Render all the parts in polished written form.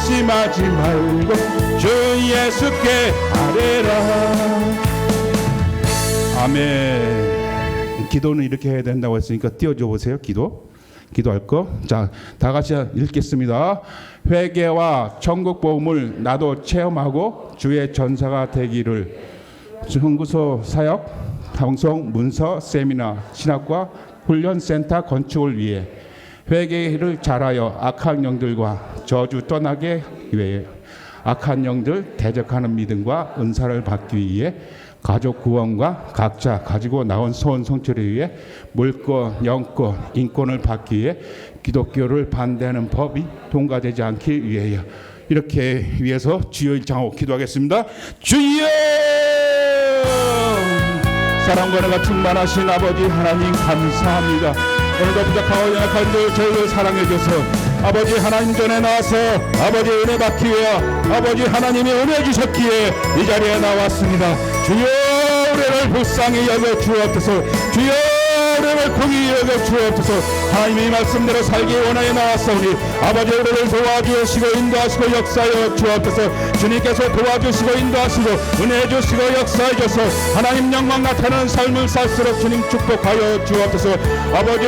안심하지 말고 주 예수께 아뢰라. 아멘. 기도는 이렇게 해야 된다고 했으니까 띄워줘 보세요. 기도할 거. 자, 다 같이 읽겠습니다. 회개와 천국 복음을 나도 체험하고 주의 전사가 되기를. 연구소 사역, 방송, 문서, 세미나, 신학과 훈련센터 건축을 위해 회개를 잘하여 악한 영들과 저주 떠나게 위해 악한 영들 대적하는 믿음과 은사를 받기 위해 가족 구원과 각자 가지고 나온 소원 성취를 위해 물권, 영권, 인권을 받기 위해 기독교를 반대하는 법이 통과되지 않기 위하여 이렇게 위해서 주여 일창하고 기도하겠습니다. 주여! 사랑과 은혜가 충만하신 아버지 하나님 감사합니다. 오늘도 부족하고 연약한 저희를 사랑해 주셔서 아버지 하나님 전에 나와서 아버지 은혜 받기 위해 아버지 하나님이 은혜 주셨기에 이 자리에 나왔습니다. 주여 우리를 불쌍히 여겨 주옵소서. 주여 우리를 공히 여겨 주옵소서. 하나님의 말씀대로 살기 원하여 나왔사오니 아버지 우리를 도와주시고 인도하시고 역사하여 주옵소서. 주님께서 도와주시고 인도하시고 은혜 주시고 역사해 주셔서 하나님 영광 나타나는 삶을 살수록 주님 축복하여 주옵소서. 아버지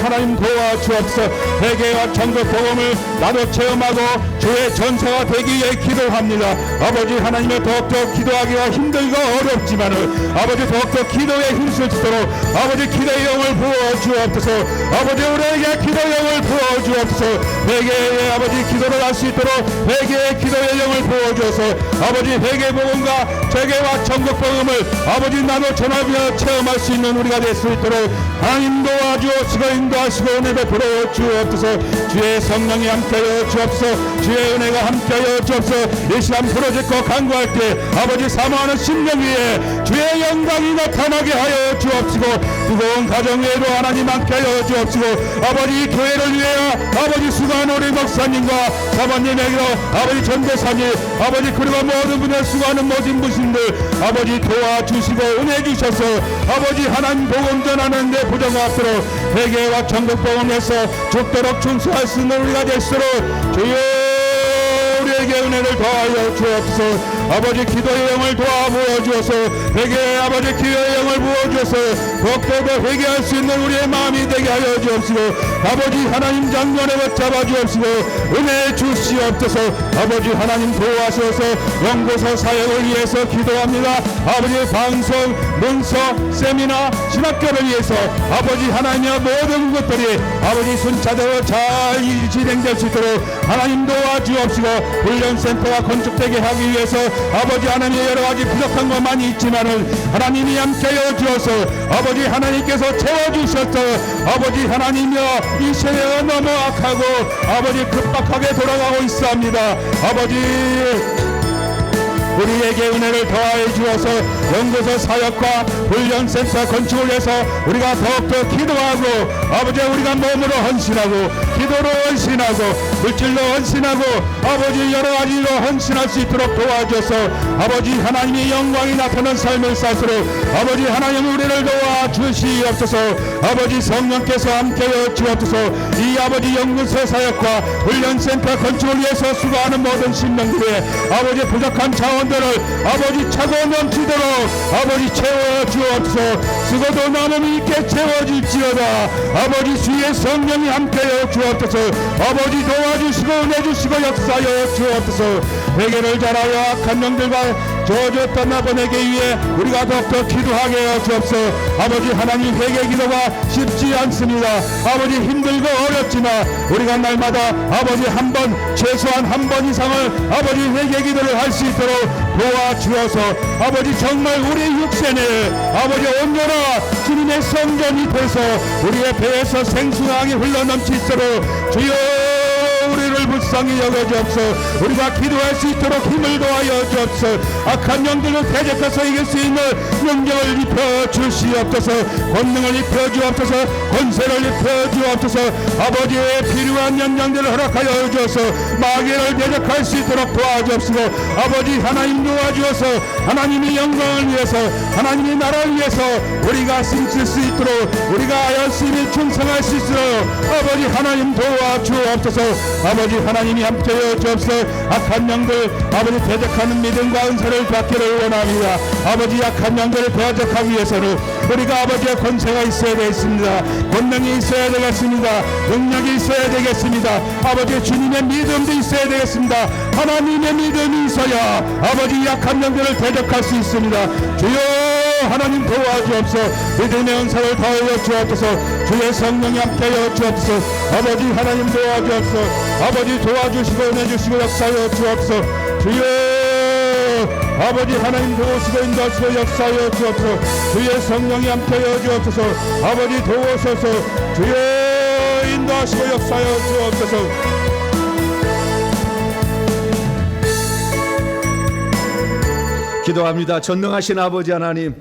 하나님 도와주옵소서. 회개와 천국 복음을 나도 체험하고 주의 전사가 되기 위해 기도합니다. 아버지 하나님의 더욱더 기도하기가 힘들고 어렵지만은 아버지 더욱더 기도에 힘쓸 수 있도록 아버지 기도의 영을 부어주옵소서. 아버지 우리에게 기도의 영을 부어주옵소서. 회개의 아버지 기도를 할 수 있도록 회개의 기도의 영을 부어주어서 아버지 회개 복음과 회개와 천국 복음을 아버지 나도 전하며 체험할 수 있는 우리가 될 수 있도록 하나님 도와주옵시고 인도하시고 은혜 베풀어 주옵소서. 주의 성령이 함께하여 주옵소서. 주의 은혜가 함께하여 주옵소서. 이 시간 부르짖고 간구할 때 아버지 사모하는 심령 위에 주의 영광이 나타나게 하여 주옵시고 뜨거운 가정 위에도 하나님 함께하여 주옵시고 아버지 교회를 위하여 아버지 수고하는 우리 목사님과 사모님에게도 아버지 전도사님 아버지 그리고 모든 분을 수고하는 모든 분들 아버지 도와주시고 은혜 주셔서 아버지 하나님 복음 전하는 데 부정가 없도록 회개와 천국 복음에서 죽도록 충성할 수 있는 우리가 될수록 주여 우리에게 은혜를 더하여 주옵소서. 아버지 기도의 영을 도와부어 주어서 회개의 아버지 기도의 영을 부어 주어서 더욱더 회개할 수 있는 우리의 마음이 되게 하여 주옵시고 아버지 하나님 장관에 붙잡아 주옵시고 은혜 주시옵소서. 아버지 하나님 도와주셔서 연구소 사역을 위해서 기도합니다. 아버지 방송, 문서, 세미나, 신학교를 위해서 아버지 하나님의 모든 것들이 아버지 순차적으로 잘 진행될 수 있도록 하나님 도와주옵시고 훈련센터가 건축되게 하기 위해서 아버지 하나님의 여러가지 부족한 것 많이 있지만은 하나님이 함께하여 주어서 아버지 하나님께서 채워주셔서 아버지 하나님이여 이 세대가 너무 악하고 아버지 급박하게 돌아가고 있사옵니다. 아버지 우리에게 은혜를 더하여 주어서 연구소 사역과 훈련센터 건축을 해서 우리가 더욱더 기도하고 아버지 우리가 몸으로 헌신하고 기도로 헌신하고 물질로 헌신하고 아버지 여러가지로 헌신할 수 있도록 도와줘서 아버지 하나님의 영광이 나타나는 삶을 살수록 아버지 하나님 우리를 도와주시옵소서. 아버지 성령께서 함께하여 주옵소서. 이 아버지 연구소 사역과 훈련센터 건축을 위해서 수고하는 모든 신명들의 아버지 부족한 자원 아버지 차고 넘치도록 아버지 채워주옵소서. 쓰고도 남음이 있게 채워질지어다. 아버지 주의 성령이 함께하여 주옵소서. 아버지 도와주시고 은혜주시고 역사하여 주옵소서. 회개를 잘하여 악한 영들과 저주 떠나보내기 위해 우리가 더욱더 기도하게 하여 주옵소서. 아버지 하나님 회개 기도가 쉽지 않습니다. 아버지 힘들고 어렵지만 우리가 날마다 아버지 한 번 최소한 한 번 이상을 아버지 회개 기도를 할 수 있도록 도와주어서 아버지 정말 우리 육신에 아버지 온전한 주님의 성전이 돼서 우리의 배에서 생수강이 흘러넘치도록 주여 우리를 불쌍히 여겨주옵소서. 우리가 기도할 수 있도록 힘을 더하여 주옵소서. 악한 영들을 대적해서 이길 수 있는 능력을 입혀 주시옵소서. 권능을 입혀 주옵소서. 권세를 입혀 주옵소서. 아버지의 필요한 영광들을 허락하여 주옵소서. 마귀를 대적할 수 있도록 도와주옵소서. 아버지 하나님 도와주어서 하나님의 영광을 위해서 하나님의 나라를 위해서 우리가 힘쓸 수 있도록 우리가 열심히 충성할 수 있도록 아버지 하나님 도와주옵소서. 아버지 하나님이 함께하여 주옵소서. 악한 영들 아버지 대적하는 믿음과 은사를 받기를 원합니다. 아버지 약한 영들을 대적하기 위해서는 우리가 아버지의 권세가 있어야 되겠습니다. 권능이 있어야 되겠습니다. 능력이 있어야 되겠습니다. 아버지 주님의 믿음도 있어야 되겠습니다. 하나님의 믿음이 있어야 아버지 약한 영들을 대적할 수 있습니다. 주여 하나님 도와주옵소서. 믿음의 은사를 더하여 주옵소서. 주의 성령이 함께하여 주옵소서. 아버지 하나님 도와주옵소서. 아버지 도와주시고 은혜 주시고 역사하여 주옵소서. 주여 아버지 하나님 도우시고 인도하시고 역사하여 주옵소서. 주의 성령이 함께하여 주옵소서. 아버지 도우소서. 주여 인도하시고 역사하여 주옵소서. 기도합니다. 전능하신 아버지 하나님,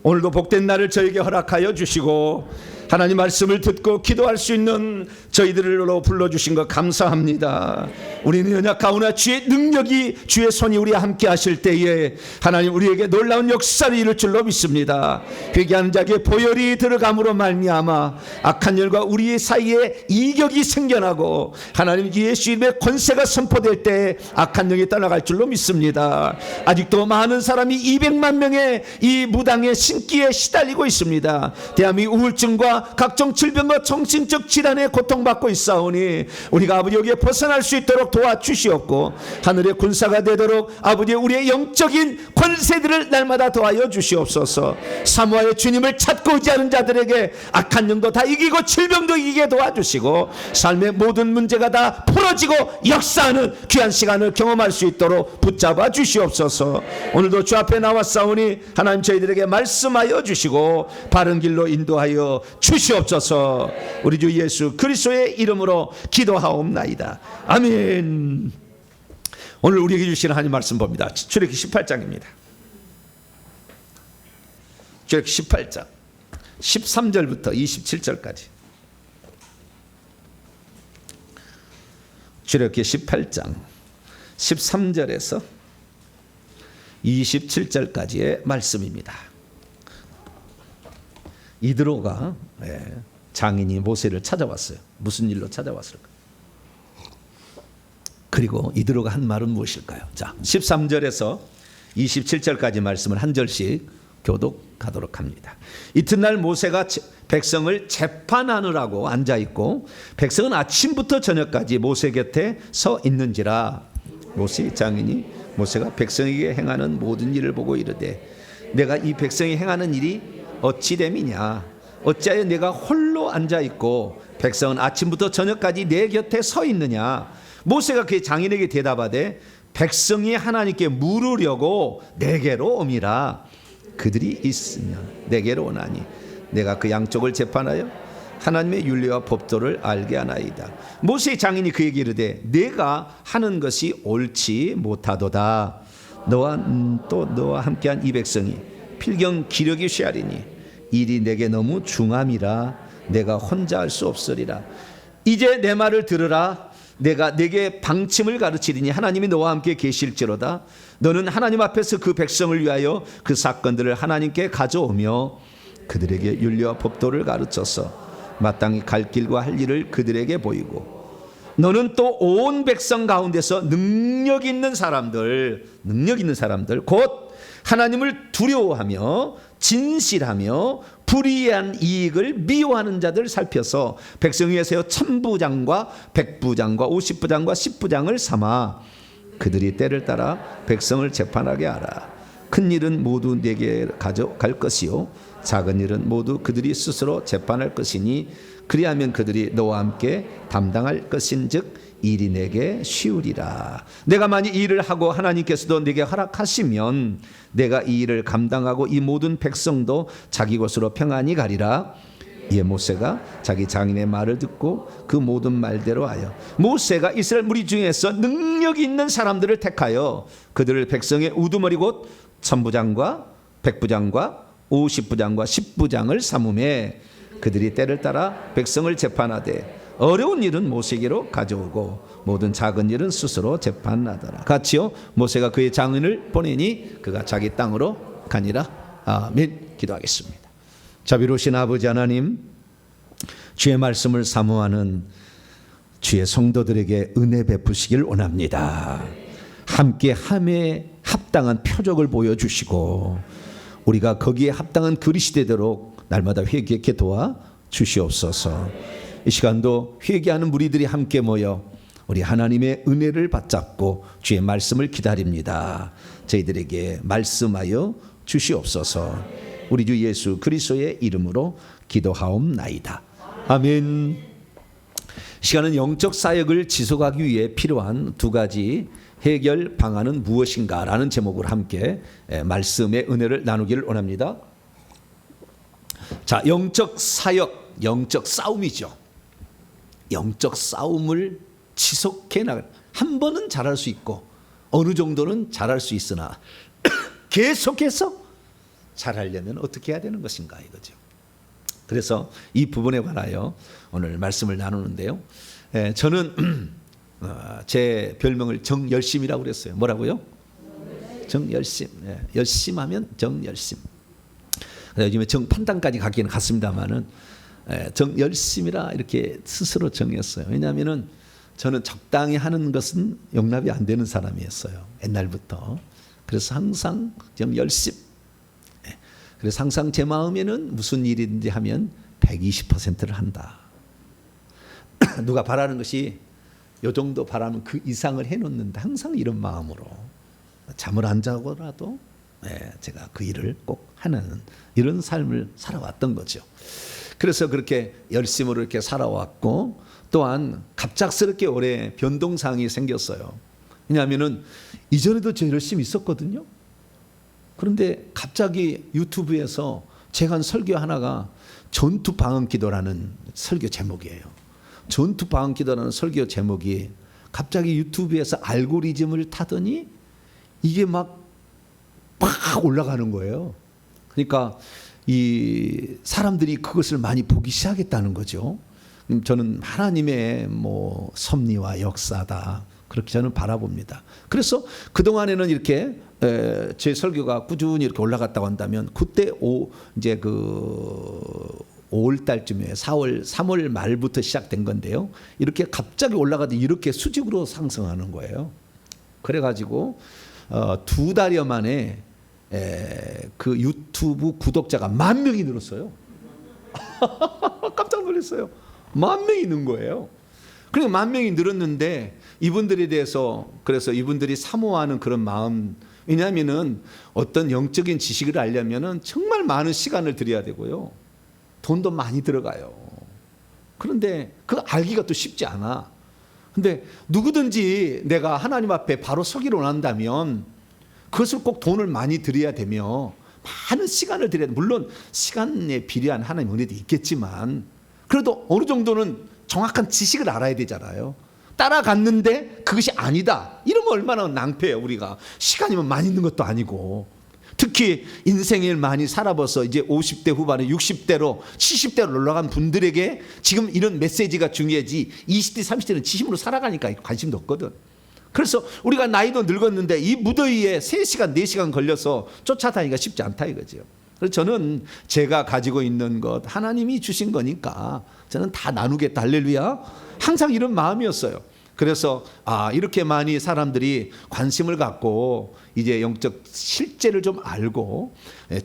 오늘도 복된 날을 저에게 허락하여 주시고 하나님 말씀을 듣고 기도할 수 있는 저희들로 불러주신 것 감사합니다. 우리는 연약하오나 주의 능력이, 주의 손이 우리와 함께 하실 때에 하나님 우리에게 놀라운 역사를 이룰 줄로 믿습니다. 회개하는 자에게 보혈이 들어감으로 말미암아 악한 영과 우리 사이에 이격이 생겨나고 하나님 예수님의 권세가 선포될 때 악한 영이 떠나갈 줄로 믿습니다. 아직도 많은 사람이 200만 명의 이 무당의 신기에 시달리고 있습니다. 대한민국 우울증과 각종 질병과 정신적 질환에 고통받고 있사오니 우리가 아버지 여기에 벗어날 수 있도록 도와주시옵고 하늘의 군사가 되도록 아버지 우리의 영적인 권세들을 날마다 도와여 주시옵소서. 사모하여 주님을 찾고 의지하는 자들에게 악한 영도 다 이기고 질병도 이기게 도와주시고 삶의 모든 문제가 다 풀어지고 역사하는 귀한 시간을 경험할 수 있도록 붙잡아 주시옵소서. 오늘도 주 앞에 나왔사오니 하나님 저희들에게 말씀하여 주시고 바른 길로 인도하여 주시옵소서. 우리 주 예수 그리스도의 이름으로 기도하옵나이다. 아멘. 오늘 우리에게 주시는 하나님 말씀 봅니다. 출애굽기 18장입니다. 출애굽기 18장 13절부터 27절까지. 출애굽기 18장 13절에서 27절까지의 말씀입니다. 이드로가 장인이 모세를 찾아왔어요. 무슨 일로 찾아왔을까? 그리고 이드로가 한 말은 무엇일까요? 자, 13절에서 27절까지 말씀을 한 절씩 교독하도록 합니다. 이튿날 모세가 백성을 재판하느라고 앉아있고 백성은 아침부터 저녁까지 모세 곁에 서 있는지라. 모세 장인이 모세가 백성에게 행하는 모든 일을 보고 이르되 내가 이 백성이 행하는 일이 어찌 됨이냐? 어찌하여 내가 홀로 앉아있고 백성은 아침부터 저녁까지 내 곁에 서 있느냐? 모세가 그의 장인에게 대답하되 백성이 하나님께 물으려고 내게로 옴이라. 그들이 있으면 내게로 오나니 내가 그 양쪽을 재판하여 하나님의 윤리와 법도를 알게 하나이다. 모세의 장인이 그에게 이르되 내가 하는 것이 옳지 못하도다. 너와 함께한 이 백성이 필경 기력이 쇠하리니 일이 내게 너무 중함이라 내가 혼자 할 수 없으리라. 이제 내 말을 들으라. 내가 내게 방침을 가르치리니 하나님이 너와 함께 계실지로다. 너는 하나님 앞에서 그 백성을 위하여 그 사건들을 하나님께 가져오며 그들에게 윤리와 법도를 가르쳐서 마땅히 갈 길과 할 일을 그들에게 보이고 너는 또 온 백성 가운데서 능력 있는 사람들 곧 하나님을 두려워하며 진실하며 불의한 이익을 미워하는 자들 살펴서 백성 위에 세워 천부장과 백부장과 50부장과 10부장을 삼아 그들이 때를 따라 백성을 재판하게 하라. 큰 일은 모두 내게 가져갈 것이요 작은 일은 모두 그들이 스스로 재판할 것이니 그리하면 그들이 너와 함께 담당할 것인즉 일이 내게 쉬우리라. 내가 만일 이 일을 하고 하나님께서도 내게 허락하시면 내가 이 일을 감당하고 이 모든 백성도 자기 곳으로 평안히 가리라. 이에 모세가 자기 장인의 말을 듣고 그 모든 말대로 하여 모세가 이스라엘 무리 중에서 능력이 있는 사람들을 택하여 그들을 백성의 우두머리 곧 천부장과 백부장과 50부장과 10부장을 삼음에 그들이 때를 따라 백성을 재판하되 어려운 일은 모세에게로 가져오고 모든 작은 일은 스스로 재판하더라. 같이요 모세가 그의 장인을 보내니 그가 자기 땅으로 가니라. 아멘. 기도하겠습니다. 자비로우신 아버지 하나님, 주의 말씀을 사모하는 주의 성도들에게 은혜 베푸시길 원합니다. 함께 함에 합당한 표적을 보여주시고 우리가 거기에 합당한 그리스도 되도록 날마다 회개케 도와 주시옵소서. 이 시간도 회개하는 무리들이 함께 모여 우리 하나님의 은혜를 받잡고 주의 말씀을 기다립니다. 저희들에게 말씀하여 주시옵소서. 우리 주 예수 그리스도의 이름으로 기도하옵나이다. 아멘. 시간은 영적 사역을 지속하기 위해 필요한 두 가지 해결 방안은 무엇인가 라는 제목으로 함께 말씀의 은혜를 나누기를 원합니다. 자, 영적 사역, 영적 싸움이죠. 영적 싸움을 지속해 나갈, 한 번은 잘할 수 있고 어느 정도는 잘할 수 있으나 계속해서 잘하려면 어떻게 해야 되는 것인가 이거죠. 그래서 이 부분에 관하여 오늘 말씀을 나누는데요. 저는 제 별명을 정열심이라고 그랬어요. 뭐라고요? 정열심. 열심하면 정열심. 요즘에 정판단까지 가기는 갔습니다만은 정열심이라 이렇게 스스로 정했어요. 왜냐하면은 저는 적당히 하는 것은 용납이 안 되는 사람이었어요. 옛날부터. 그래서 항상 정열심. 그래서 항상 제 마음에는 무슨 일이든지 하면 120%를 한다. 누가 바라는 것이 요 정도 바라면 그 이상을 해놓는다. 항상 이런 마음으로 잠을 안 자고라도 제가 그 일을 꼭 하는 이런 삶을 살아왔던 거죠. 그래서 그렇게 열심으로 이렇게 살아왔고 또한 갑작스럽게 올해 변동사항이 생겼어요. 왜냐하면은 이전에도 저 열심히 있었거든요. 그런데 갑자기 유튜브에서 제가 한 설교 하나가 전투 방언 기도라는 설교 제목이에요. 전투 방언 기도라는 설교 제목이 갑자기 유튜브에서 알고리즘을 타더니 이게 막 올라가는 거예요. 그러니까 이 사람들이 그것을 많이 보기 시작했다는 거죠. 저는 하나님의 섭리와 역사다 그렇게 저는 바라봅니다. 그래서 그 동안에는 이렇게 제 설교가 꾸준히 이렇게 올라갔다고 한다면 그때 이제 그 5월 달쯤에 3월 말부터 시작된 건데요. 이렇게 갑자기 올라가더니 이렇게 수직으로 상승하는 거예요. 그래가지고 2달여 만에 그 유튜브 구독자가 10,000명이 늘었어요. 깜짝 놀랐어요. 10,000명이 는 거예요. 그러니까 10,000명이 늘었는데 이분들에 대해서 그래서 이분들이 사모하는 그런 마음, 왜냐하면은 어떤 영적인 지식을 알려면은 정말 많은 시간을 들여야 되고요. 돈도 많이 들어가요. 그런데 그거 알기가 또 쉽지 않아. 근데 누구든지 내가 하나님 앞에 바로 서기를 원한다면 그것을 꼭 돈을 많이 들여야 되며 많은 시간을 들여야 돼. 물론 시간에 비례한 하나님의 은혜도 있겠지만 그래도 어느 정도는 정확한 지식을 알아야 되잖아요. 따라갔는데 그것이 아니다. 이러면 얼마나 낭패예요. 우리가 시간이면 많이 있는 것도 아니고 특히 인생을 많이 살아봐서 이제 50대 후반에 60대로 70대로 올라간 분들에게 지금 이런 메시지가 중요하지 20대 30대는 지심으로 살아가니까 관심도 없거든. 그래서 우리가 나이도 늙었는데 이 무더위에 3시간 4시간 걸려서 쫓아다니기가 쉽지 않다 이거죠. 그래서 저는 제가 가지고 있는 것 하나님이 주신 거니까 저는 다 나누겠다. 할렐루야. 항상 이런 마음이었어요. 그래서 이렇게 많이 사람들이 관심을 갖고 이제 영적 실제를 좀 알고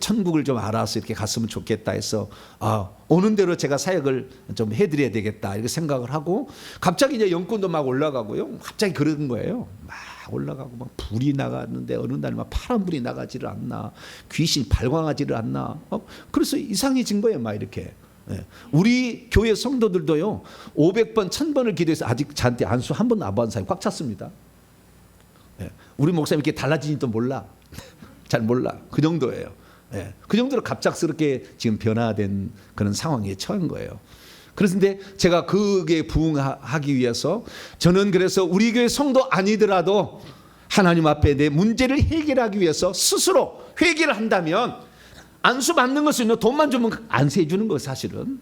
천국을 좀 알아서 이렇게 갔으면 좋겠다 해서 오는 대로 제가 사역을 좀 해드려야 되겠다 이렇게 생각을 하고 갑자기 이제 영권도 막 올라가고요. 갑자기 그런 거예요. 막 올라가고 막 불이 나가는데 어느 날 막 파란 불이 나가지를 않나, 귀신이 발광하지를 않나. 그래서 이상해진 거예요. 막 이렇게. 우리 교회 성도들도요 500번 1000번을 기도해서 아직 저한테 안수 한 번도 안 받은 사람이 꽉 찼습니다. 우리 목사님 이렇게 달라지지도 몰라. 잘 몰라. 그 정도예요. 그 정도로 갑작스럽게 지금 변화된 그런 상황에 처한 거예요. 그런데 제가 그게 부응하기 위해서 저는 그래서 우리 교회 성도 아니더라도 하나님 앞에 내 문제를 해결하기 위해서 스스로 회개를 한다면 안수 받는 것은 돈만 주면 안수해 주는 거 사실은.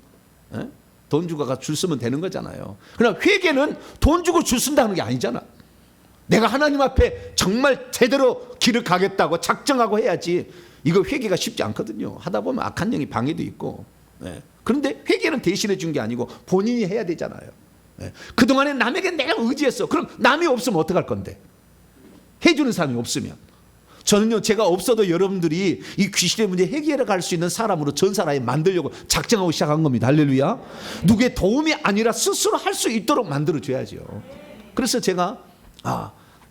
돈 주고 줄 쓰면 되는 거잖아요. 그러나 회개는 돈 주고 줄 쓴다는 게 아니잖아. 내가 하나님 앞에 정말 제대로 길을 가겠다고 작정하고 해야지. 이거 회개가 쉽지 않거든요. 하다 보면 악한 영이 방해도 있고. 그런데 회개는 대신해 준 게 아니고 본인이 해야 되잖아요. 그동안에 남에게 내가 의지했어. 그럼 남이 없으면 어떡할 건데? 해주는 사람이 없으면. 저는요, 제가 없어도 여러분들이 이 귀신의 문제 해결해 갈 수 있는 사람으로 전 사람이 만들려고 작정하고 시작한 겁니다. 할렐루야. 누구의 도움이 아니라 스스로 할 수 있도록 만들어줘야죠. 그래서 제가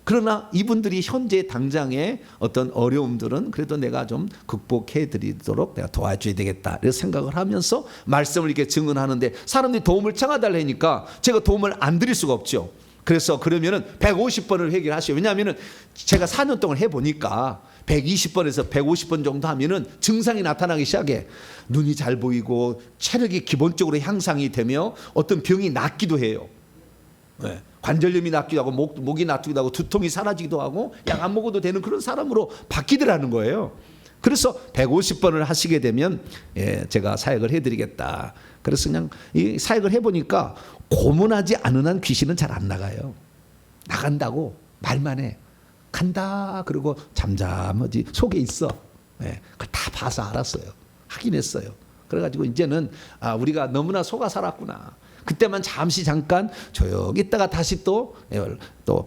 그러나 이분들이 현재 당장의 어떤 어려움들은 그래도 내가 좀 극복해 드리도록 내가 도와줘야 되겠다 이런 생각을 하면서 말씀을 이렇게 증언하는데, 사람들이 도움을 청하달라니까 제가 도움을 안 드릴 수가 없죠. 그래서 그러면은 150번을 해결하시오. 왜냐하면은 제가 4년 동안 해보니까 120번에서 150번 정도 하면은 증상이 나타나기 시작해. 눈이 잘 보이고 체력이 기본적으로 향상이 되며 어떤 병이 낫기도 해요. 관절염이 낫기도 하고 목이 낫기도 하고 두통이 사라지기도 하고 약 안 먹어도 되는 그런 사람으로 바뀌더라는 거예요. 그래서 150번을 하시게 되면 제가 사역을 해드리겠다. 그래서 그냥 이 사역을 해보니까 고문하지 않은 한 귀신은 잘 안 나가요. 나간다고 말만 해. 간다 그러고 잠잠하지 속에 있어. 그걸 다 봐서 알았어요. 확인했어요. 그래가지고 이제는 우리가 너무나 속아 살았구나. 그때만 잠깐 조용히 있다가 다시 또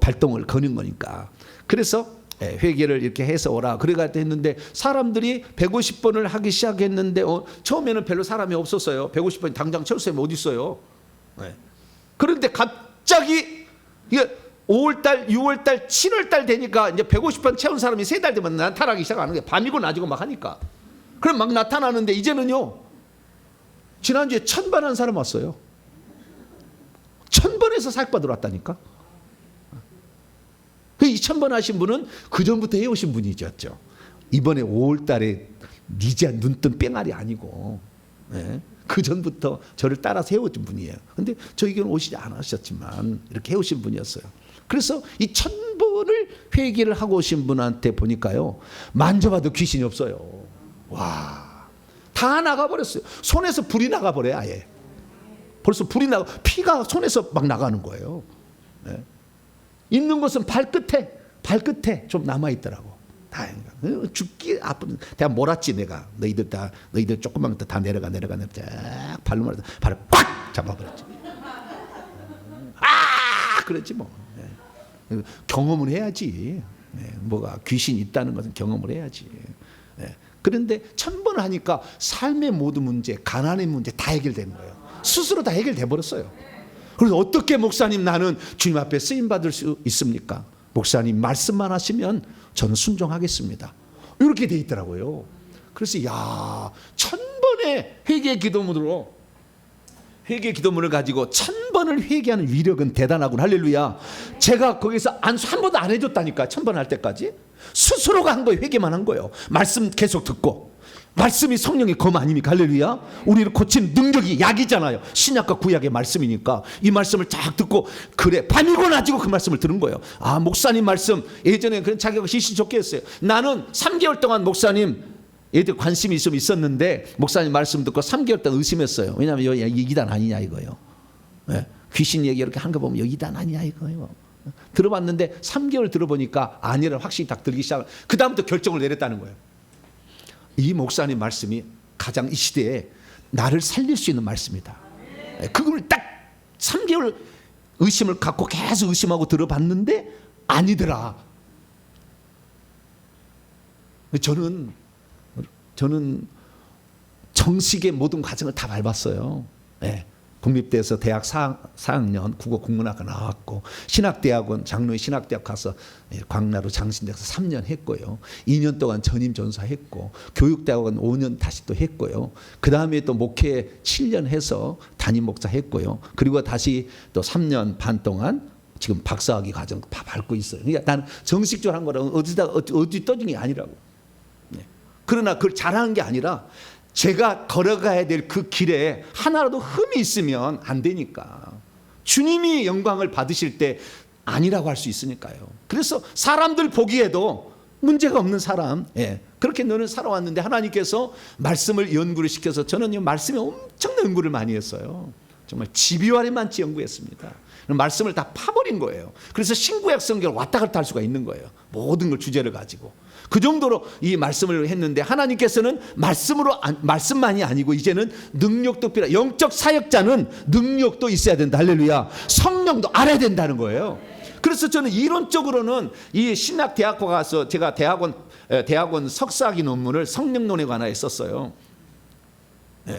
발동을 거는 거니까. 그래서 회개를 이렇게 해서 오라 그래가 했는데, 사람들이 150번을 하기 시작했는데 처음에는 별로 사람이 없었어요. 150번 당장 채웠으면 어디 있어요. 그런데 갑자기 이게 5월달, 6월달, 7월달 되니까 이제 150번 채운 사람이 3달 되면 나타나기 시작하는 거예요. 밤이고 낮이고 막 하니까. 그럼 막 나타나는데 이제는요, 지난주에 1000번 한 사람 왔어요. 1000번에서 사역받으러 왔다니까. 그 2000번 하신 분은 그 전부터 해오신 분이셨죠. 이번에 5월달에 니지한 눈뜬 뺑알이 아니고 그 전부터 저를 따라서 해오신 분이에요. 근데 저에게는 오시지 않으셨지만 이렇게 해오신 분이었어요. 그래서 이 1000번을 회개를 하고 오신 분한테 보니까요, 만져봐도 귀신이 없어요. 와, 다 나가버렸어요. 손에서 불이 나가버려요. 아예 벌써 불이 나가, 피가 손에서 막 나가는 거예요. 있는 것은 발끝에 좀 남아 있더라고. 다행이다. 죽기 아픈. 내가 몰았지 내가. 너희들 조금만 더 다 내려가 쫙 발로 발을 꽉 잡아버렸지. 그랬지 뭐. 경험을 해야지. 뭐가 귀신이 있다는 것은 경험을 해야지. 그런데 1000번 하니까 삶의 모든 문제, 가난의 문제 다 해결되는 거예요. 스스로 다 해결돼 버렸어요. 그래서 어떻게 목사님 나는 주님 앞에 쓰임 받을 수 있습니까? 목사님 말씀만 하시면 저는 순종하겠습니다. 이렇게 돼 있더라고요. 그래서 1000번의 회개 기도문을 가지고 1000번을 회개하는 위력은 대단하군. 할렐루야. 제가 거기서 한 번도 안 해줬다니까. 1000번 할 때까지 스스로가 한 거예요. 회개만 한 거예요. 말씀 계속 듣고. 말씀이 성령의 검 아닙니까? 할렐루야. 우리를 고치는 능력이 약이잖아요. 신약과 구약의 말씀이니까 이 말씀을 쫙 듣고, 그래 밤이고 낮이고 그 말씀을 들은 거예요. 목사님 말씀, 예전에 그런 자기가 시시 좋게 했어요. 나는 3개월 동안 목사님 애들 관심이 있었는데 목사님 말씀 듣고 3개월 동안 의심했어요. 왜냐하면 여기 이단 아니냐 이거예요. 귀신 얘기 이렇게 한 거 보면 여기 이단 아니냐 이거예요. 들어봤는데 3개월 들어보니까 아니라 확실히 딱 들기 시작. 그 다음부터 결정을 내렸다는 거예요. 이 목사님 말씀이 가장 이 시대에 나를 살릴 수 있는 말씀이다. 그걸 딱 3개월 의심을 갖고 계속 의심하고 들어봤는데 아니더라. 저는 정식의 모든 과정을 다 밟았어요. 국립대에서 대학 4학년 국어 국문학과 나왔고, 신학대학원 장로의 신학대학 가서 광나루 장신대에서 3년 했고요. 2년 동안 전임 전사했고, 교육대학원 5년 다시 또 했고요. 그 다음에 또 목회 7년 해서 담임 목사 했고요. 그리고 다시 또 3년 반 동안 지금 박사학위 과정 다 밟고 있어요. 그러니까 나는 정식적으로 한 거라고 어디 떠준 게 아니라고. 그러나 그걸 잘하는 게 아니라 제가 걸어가야 될 그 길에 하나라도 흠이 있으면 안 되니까. 주님이 영광을 받으실 때 아니라고 할 수 있으니까요. 그래서 사람들 보기에도 문제가 없는 사람, 그렇게 너는 살아왔는데 하나님께서 말씀을 연구를 시켜서, 저는 말씀에 엄청난 연구를 많이 했어요. 정말 집요하게만치 연구했습니다. 말씀을 다 파버린 거예요. 그래서 신구약 성경을 왔다 갔다 할 수가 있는 거예요. 모든 걸 주제를 가지고. 그 정도로 이 말씀을 했는데 하나님께서는 말씀만이 아니고 이제는 능력도 필요해. 영적 사역자는 능력도 있어야 된다. 할렐루야. 성령도 알아야 된다는 거예요. 그래서 저는 이론적으로는 이 신학대학교 가서 제가 대학원 석사학위 논문을 성령론에 관하여 썼어요.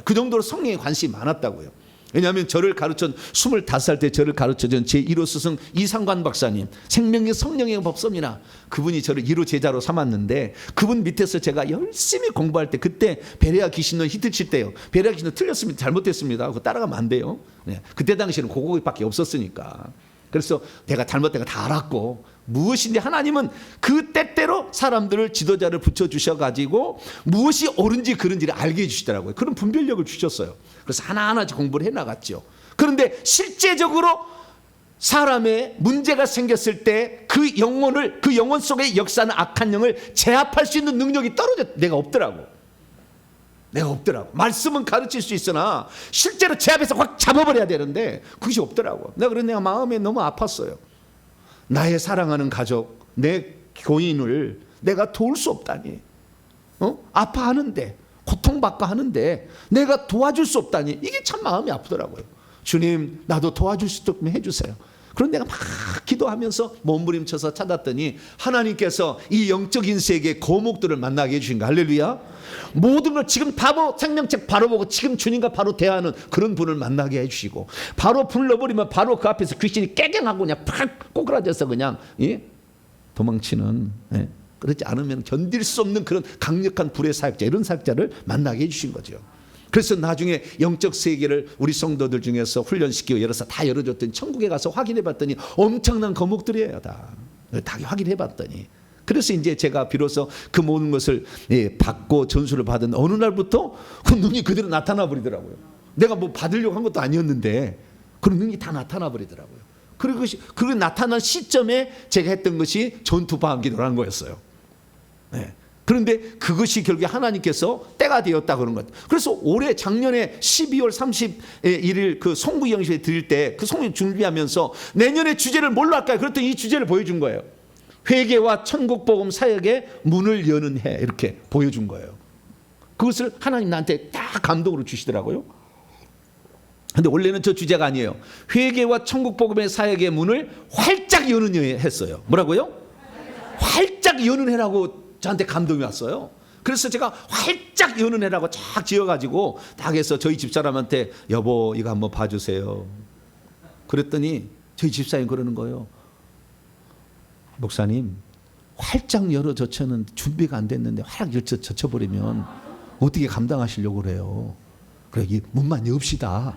그 정도로 성령에 관심이 많았다고요. 왜냐하면 저를 가르쳐 25살 때 저를 가르쳐준 제1호 스승 이상관 박사님, 생명의 성령의 법섭니다. 그분이 저를 1호 제자로 삼았는데 그분 밑에서 제가 열심히 공부할 때 그때 베레아 귀신론 히트 칠 때요. 베레아 귀신론 틀렸습니다. 잘못됐습니다. 그거 따라가면 안 돼요. 그때 당시에는 그거밖에 없었으니까. 그래서 내가 잘못된 거 다 알았고 무엇인지 하나님은 그 때때로 사람들을 지도자를 붙여주셔가지고 무엇이 옳은지 그른지를 알게 해주시더라고요. 그런 분별력을 주셨어요. 그래서 하나하나 공부를 해나갔죠. 그런데 실제적으로 사람의 문제가 생겼을 때 그 영혼 속에 역사하는 악한 영을 제압할 수 있는 능력이 내가 없더라고. 말씀은 가르칠 수 있으나 실제로 제압해서 확 잡아버려야 되는데 그것이 없더라고. 내가 마음에 너무 아팠어요. 나의 사랑하는 가족, 내 교인을 내가 도울 수 없다니. 아파하는데, 고통받고 하는데 내가 도와줄 수 없다니. 이게 참 마음이 아프더라고요. 주님, 나도 도와줄 수 있도록 해주세요. 그런데 내가 막 기도하면서 몸부림쳐서 찾았더니 하나님께서 이 영적인 세계의 거목들을 만나게 해주신 거. 할렐루야. 모든 걸 지금 바로 생명책 바로 보고 지금 주님과 바로 대화하는 그런 분을 만나게 해주시고, 바로 불러버리면 바로 그 앞에서 귀신이 깨갱하고 그냥 팍 꼬그라져서 그냥 도망치는, 그렇지 않으면 견딜 수 없는 그런 강력한 불의 사역자, 이런 사역자를 만나게 해주신 거죠. 그래서 나중에 영적 세계를 우리 성도들 중에서 훈련시키고 열어서 다 열어줬더니 천국에 가서 확인해 봤더니 엄청난 거목들이에요. 다 확인해 봤더니. 그래서 이제 제가 비로소 그 모든 것을 받고 전수를 받은 어느 날부터 그 눈이 그대로 나타나 버리더라고요. 내가 뭐 받으려고 한 것도 아니었는데 그런 눈이 다 나타나 버리더라고요. 그리고 그 나타난 시점에 제가 했던 것이 전투방언 기도라는 거였어요. 그런데 그것이 결국에 하나님께서 때가 되었다 그런 것. 그래서 작년에 12월 31일 그 송구 영식에 드릴 때 그 송구 준비하면서 내년에 주제를 뭘로 할까요? 그랬더니 이 주제를 보여준 거예요. 회개와 천국복음 사역의 문을 여는 해, 이렇게 보여준 거예요. 그것을 하나님 나한테 딱 감동으로 주시더라고요. 근데 원래는 저 주제가 아니에요. 회개와 천국복음의 사역의 문을 활짝 여는 해 했어요. 뭐라고요? 활짝 여는 해라고 저한테 감동이 왔어요. 그래서 제가 활짝 여는 해라고 쫙 지어가지고 딱 해서 저희 집사람한테 여보 이거 한번 봐주세요. 그랬더니 저희 집사님 그러는 거예요. 목사님 활짝 열어젖혔는데 준비가 안 됐는데 활짝 젖혀버리면 어떻게 감당하시려고 그래요. 그래 이 문만 엽시다.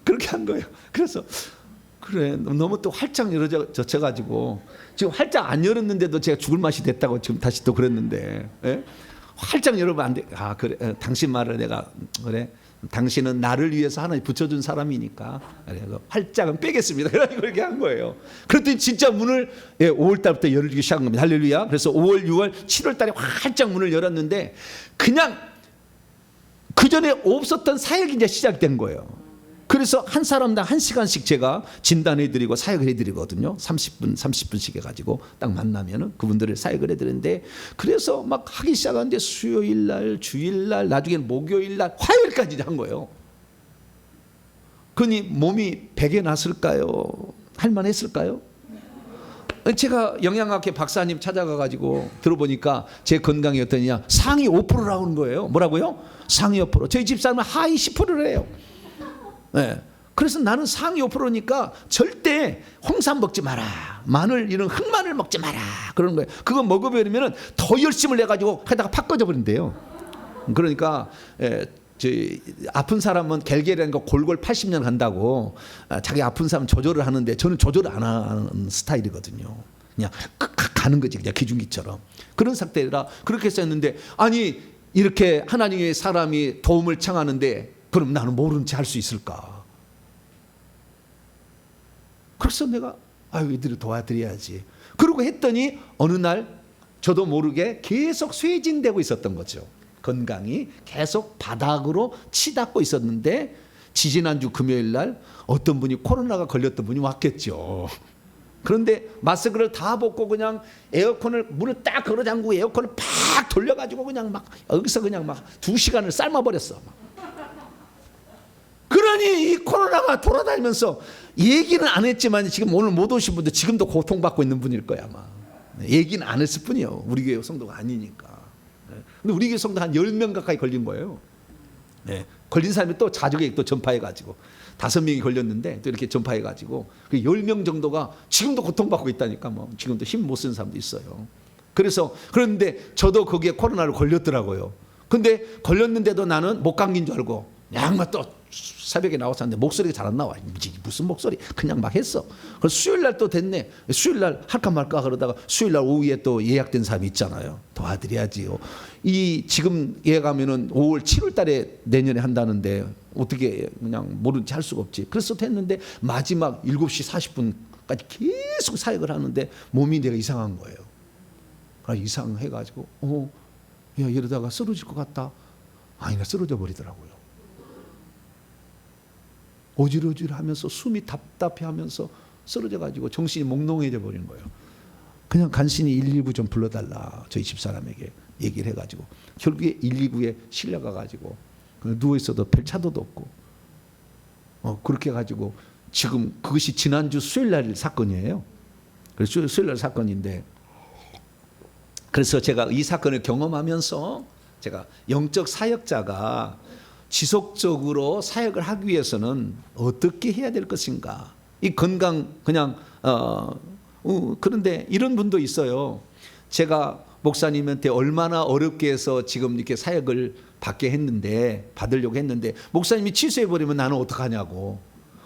그렇게 한 거예요. 그래서 그래 너무 또 활짝 열어젖혀가지고 지금 활짝 안 열었는데도 제가 죽을 맛이 됐다고 지금 다시 또 그랬는데, 활짝 열으면 안 돼. 아 그래 당신 말을 내가 그래. 당신은 나를 위해서 하나님 붙여준 사람이니까 그래서 활짝은 빼겠습니다. 그렇게 한 거예요. 그랬더니 진짜 문을 5월 달부터 열기 시작한 겁니다. 할렐루야. 그래서 5월, 6월, 7월 달에 활짝 문을 열었는데 그냥 그 전에 없었던 사역이 이제 시작된 거예요. 그래서 한 사람당 1시간씩 제가 진단해드리고 사역을 해드리거든요. 30분씩 해가지고 딱 만나면은 그분들을 사역을 해드리는데, 그래서 막 하기 시작하는데 수요일 날, 주일 날, 나중에는 목요일 날, 화요일까지 한 거예요. 그러니 몸이 베개 났을까요? 할만했을까요? 제가 영양학회 박사님 찾아가가지고 들어보니까 제 건강이 어떠냐, 상위 5%라는 거예요. 뭐라고요? 상위 5%. 저희 집사람은 하위 10%래요. 그래서 나는 상위 5%니까 절대 홍삼 먹지 마라, 마늘 이런 흑마늘 먹지 마라 그러는 거예요. 그거 먹어버리면 더 열심을 내가지고 하다가 팍 꺼져버린대요. 그러니까 아픈 사람은 갤겔이라는 거 골골 80년 간다고 자기 아픈 사람 조절을 하는데 저는 조절을 안 하는 스타일이거든요. 그냥 가는 거지, 그냥 기중기처럼. 그런 상태라 그렇게 썼는데, 아니 이렇게 하나님의 사람이 도움을 청하는데 그럼 나는 모른 채 할 수 있을까? 그래서 내가 이들을 도와드려야지. 그러고 했더니 어느 날 저도 모르게 계속 쇠진되고 있었던 거죠. 건강이 계속 바닥으로 치닫고 있었는데 지지난주 금요일 날 어떤 분이 코로나가 걸렸던 분이 왔겠죠. 그런데 마스크를 다 벗고 그냥 에어컨을 문을 딱 걸어 잠그고 에어컨을 팍 돌려가지고 그냥 막 여기서 그냥 막 2시간을 삶아버렸어. 그러니 이 코로나가 돌아다니면서 얘기는 안 했지만 지금 오늘 못 오신 분들 지금도 고통받고 있는 분일 거야 아마. 얘기는 안 했을 뿐이요. 우리 교회 성도가 아니니까. 근데 우리 교회 성도 한 10명 가까이 걸린 거예요. 네. 걸린 사람이 또 자주게 또 전파해가지고 5명이 걸렸는데 또 이렇게 전파해가지고 10명 정도가 지금도 고통받고 있다니까. 뭐 지금도 힘 못 쓰는 사람도 있어요. 그래서 그런데 저도 거기에 코로나를 걸렸더라고요. 근데 걸렸는데도 나는 못 감기인 줄 알고 양만 또 새벽에 나와서 하는데 목소리가 잘 안 나와. 무슨 목소리? 그냥 막 했어. 그래서 수요일 날 또 됐네. 수요일 날 할까 말까 그러다가 수요일 날 오후에 또 예약된 사람이 있잖아요. 도와드려야지요. 이 지금 예약하면은 5월 7월 달에 내년에 한다는데 어떻게 그냥 모르는지 할 수가 없지. 그래서 됐는데 마지막 7시 40분까지 계속 사역을 하는데 몸이 내가 이상한 거예요. 그래서 이상해가지고 야 이러다가 쓰러질 것 같다. 아니나 쓰러져 버리더라고요. 어질어질하면서 숨이 답답해하면서 쓰러져가지고 정신이 몽롱해져 버리는 거예요. 그냥 간신히 119 좀 불러달라 저희 집사람에게 얘기를 해가지고 결국에 119에 실려가가지고 누워있어도 별 차도도 없고 그렇게 해가지고 지금 그것이 지난주 수요일날 사건이에요. 그래서 수요일날 사건인데 그래서 제가 이 사건을 경험하면서 제가 영적 사역자가 지속적으로 사역을 하기 위해서는 어떻게 해야 될 것인가. 이 건강 그냥 그런데 이런 분도 있어요. 제가 목사님한테 얼마나 어렵게 해서 지금 이렇게 사역을 받으려고 했는데 목사님이 취소해버리면 나는 어떡하냐고.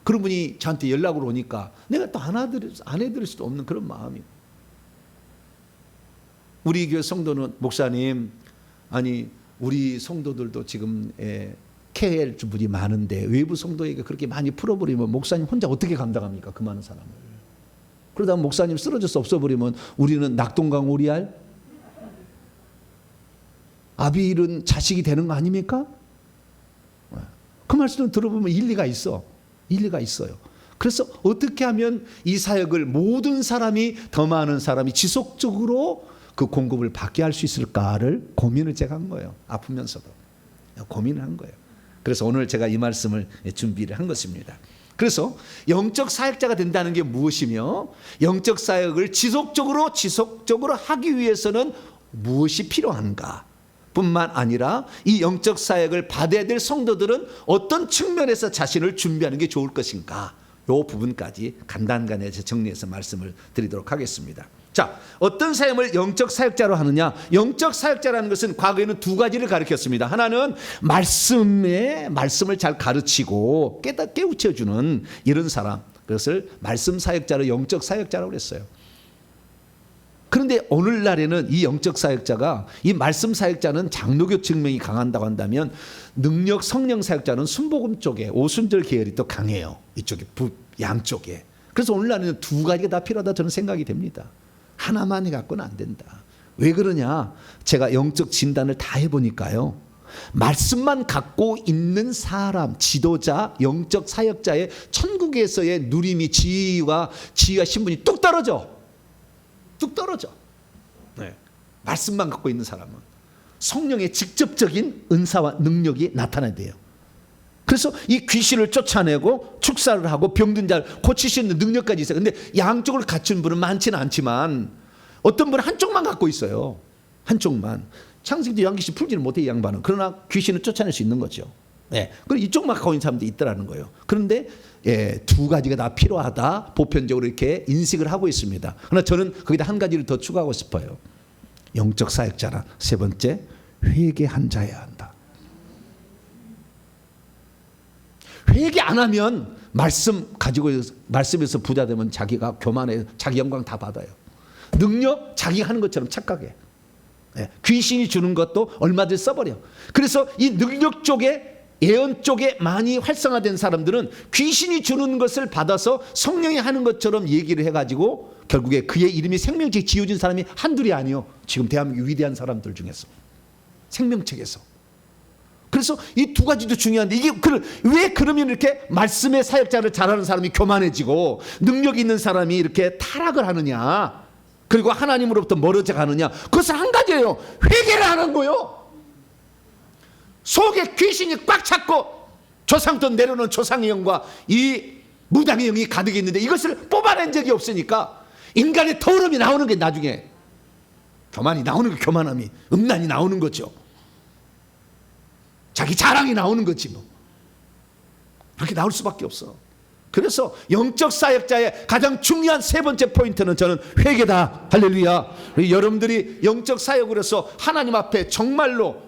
그런 분이 저한테 연락으로 오니까 내가 또 안 해드릴 수도 없는 그런 마음이고. 우리 교회 성도는 목사님 아니 우리 성도들도 지금 케어할 분이 많은데 외부 성도에게 그렇게 많이 풀어버리면 목사님 혼자 어떻게 감당합니까? 그 많은 사람을. 그러다 목사님 쓰러져서 없어버리면 우리는 낙동강 오리알? 아비 잃은 자식이 되는 거 아닙니까? 그 말씀 들어보면 일리가 있어. 일리가 있어요. 그래서 어떻게 하면 이 사역을 모든 사람이 더 많은 사람이 지속적으로 그 공급을 받게 할 수 있을까를 고민을 제가 한 거예요. 아프면서도 고민을 한 거예요. 그래서 오늘 제가 이 말씀을 준비를 한 것입니다. 그래서 영적 사역자가 된다는 게 무엇이며 영적 사역을 지속적으로 하기 위해서는 무엇이 필요한가 뿐만 아니라 이 영적 사역을 받아야 될 성도들은 어떤 측면에서 자신을 준비하는 게 좋을 것인가, 이 부분까지 간단간에 정리해서 말씀을 드리도록 하겠습니다. 자, 어떤 사역을 영적 사역자로 하느냐? 영적 사역자라는 것은 과거에는 두 가지를 가르쳤습니다. 하나는 말씀을 잘 가르치고 깨우쳐주는 이런 사람, 그것을 말씀 사역자로 영적 사역자라고 그랬어요. 그런데 오늘날에는 이 영적 사역자가, 이 말씀 사역자는 장로교 측면이 강한다고 한다면 능력 성령 사역자는 순복음 쪽에 오순절 계열이 또 강해요. 이쪽에 양쪽에. 그래서 오늘날에는 두 가지가 다 필요하다 저는 생각이 됩니다. 하나만 갖고는 안 된다. 왜 그러냐? 제가 영적 진단을 다 해보니까요. 말씀만 갖고 있는 사람, 지도자, 영적 사역자의 천국에서의 누림이 지위와 신분이 뚝 떨어져. 뚝 떨어져. 네. 말씀만 갖고 있는 사람은 성령의 직접적인 은사와 능력이 나타나야 돼요. 그래서 이 귀신을 쫓아내고 축사를 하고 병든 자를 고칠 수 있는 능력까지 있어요. 근데 양쪽을 갖춘 분은 많지는 않지만 어떤 분은 한쪽만 갖고 있어요. 한쪽만. 창세기도 양귀신 풀지는 못해 이 양반은. 그러나 귀신을 쫓아낼 수 있는 거죠. 네. 그리고 이쪽만 갖고 있는 사람도 있더라는 거예요. 그런데 두 가지가 다 필요하다. 보편적으로 이렇게 인식을 하고 있습니다. 그러나 저는 거기다 한 가지를 더 추가하고 싶어요. 영적 사역자라 세 번째, 회개한 자여야 한다. 회개 안 하면 말씀에서 부자 되면 자기가 교만해, 자기 영광 다 받아요. 능력 자기가 하는 것처럼 착각해. 귀신이 주는 것도 얼마든지 써버려. 그래서 이 능력 쪽에, 예언 쪽에 많이 활성화된 사람들은 귀신이 주는 것을 받아서 성령이 하는 것처럼 얘기를 해가지고 결국에 그의 이름이 생명책 지어진 사람이 한둘이 아니요. 지금 대한민국 위대한 사람들 중에서 생명책에서. 그래서 이 두 가지도 중요한데 이게 왜 그러면 이렇게 말씀의 사역자를 잘하는 사람이 교만해지고 능력 있는 사람이 이렇게 타락을 하느냐, 그리고 하나님으로부터 멀어져 가느냐? 그것은 한 가지예요. 회개를 하는 거요. 속에 귀신이 꽉 찼고 조상도 내려놓은 조상의 영과 이 무당의 영이 가득 있는데 이것을 뽑아낸 적이 없으니까 인간의 더러움이 나오는 게 나중에 교만이 나오는 게, 교만함이, 음란이 나오는 거죠. 자기 자랑이 나오는 거지 뭐. 그렇게 나올 수밖에 없어. 그래서 영적 사역자의 가장 중요한 세 번째 포인트는 저는 회개다. 할렐루야. 여러분들이 영적 사역을 해서 하나님 앞에 정말로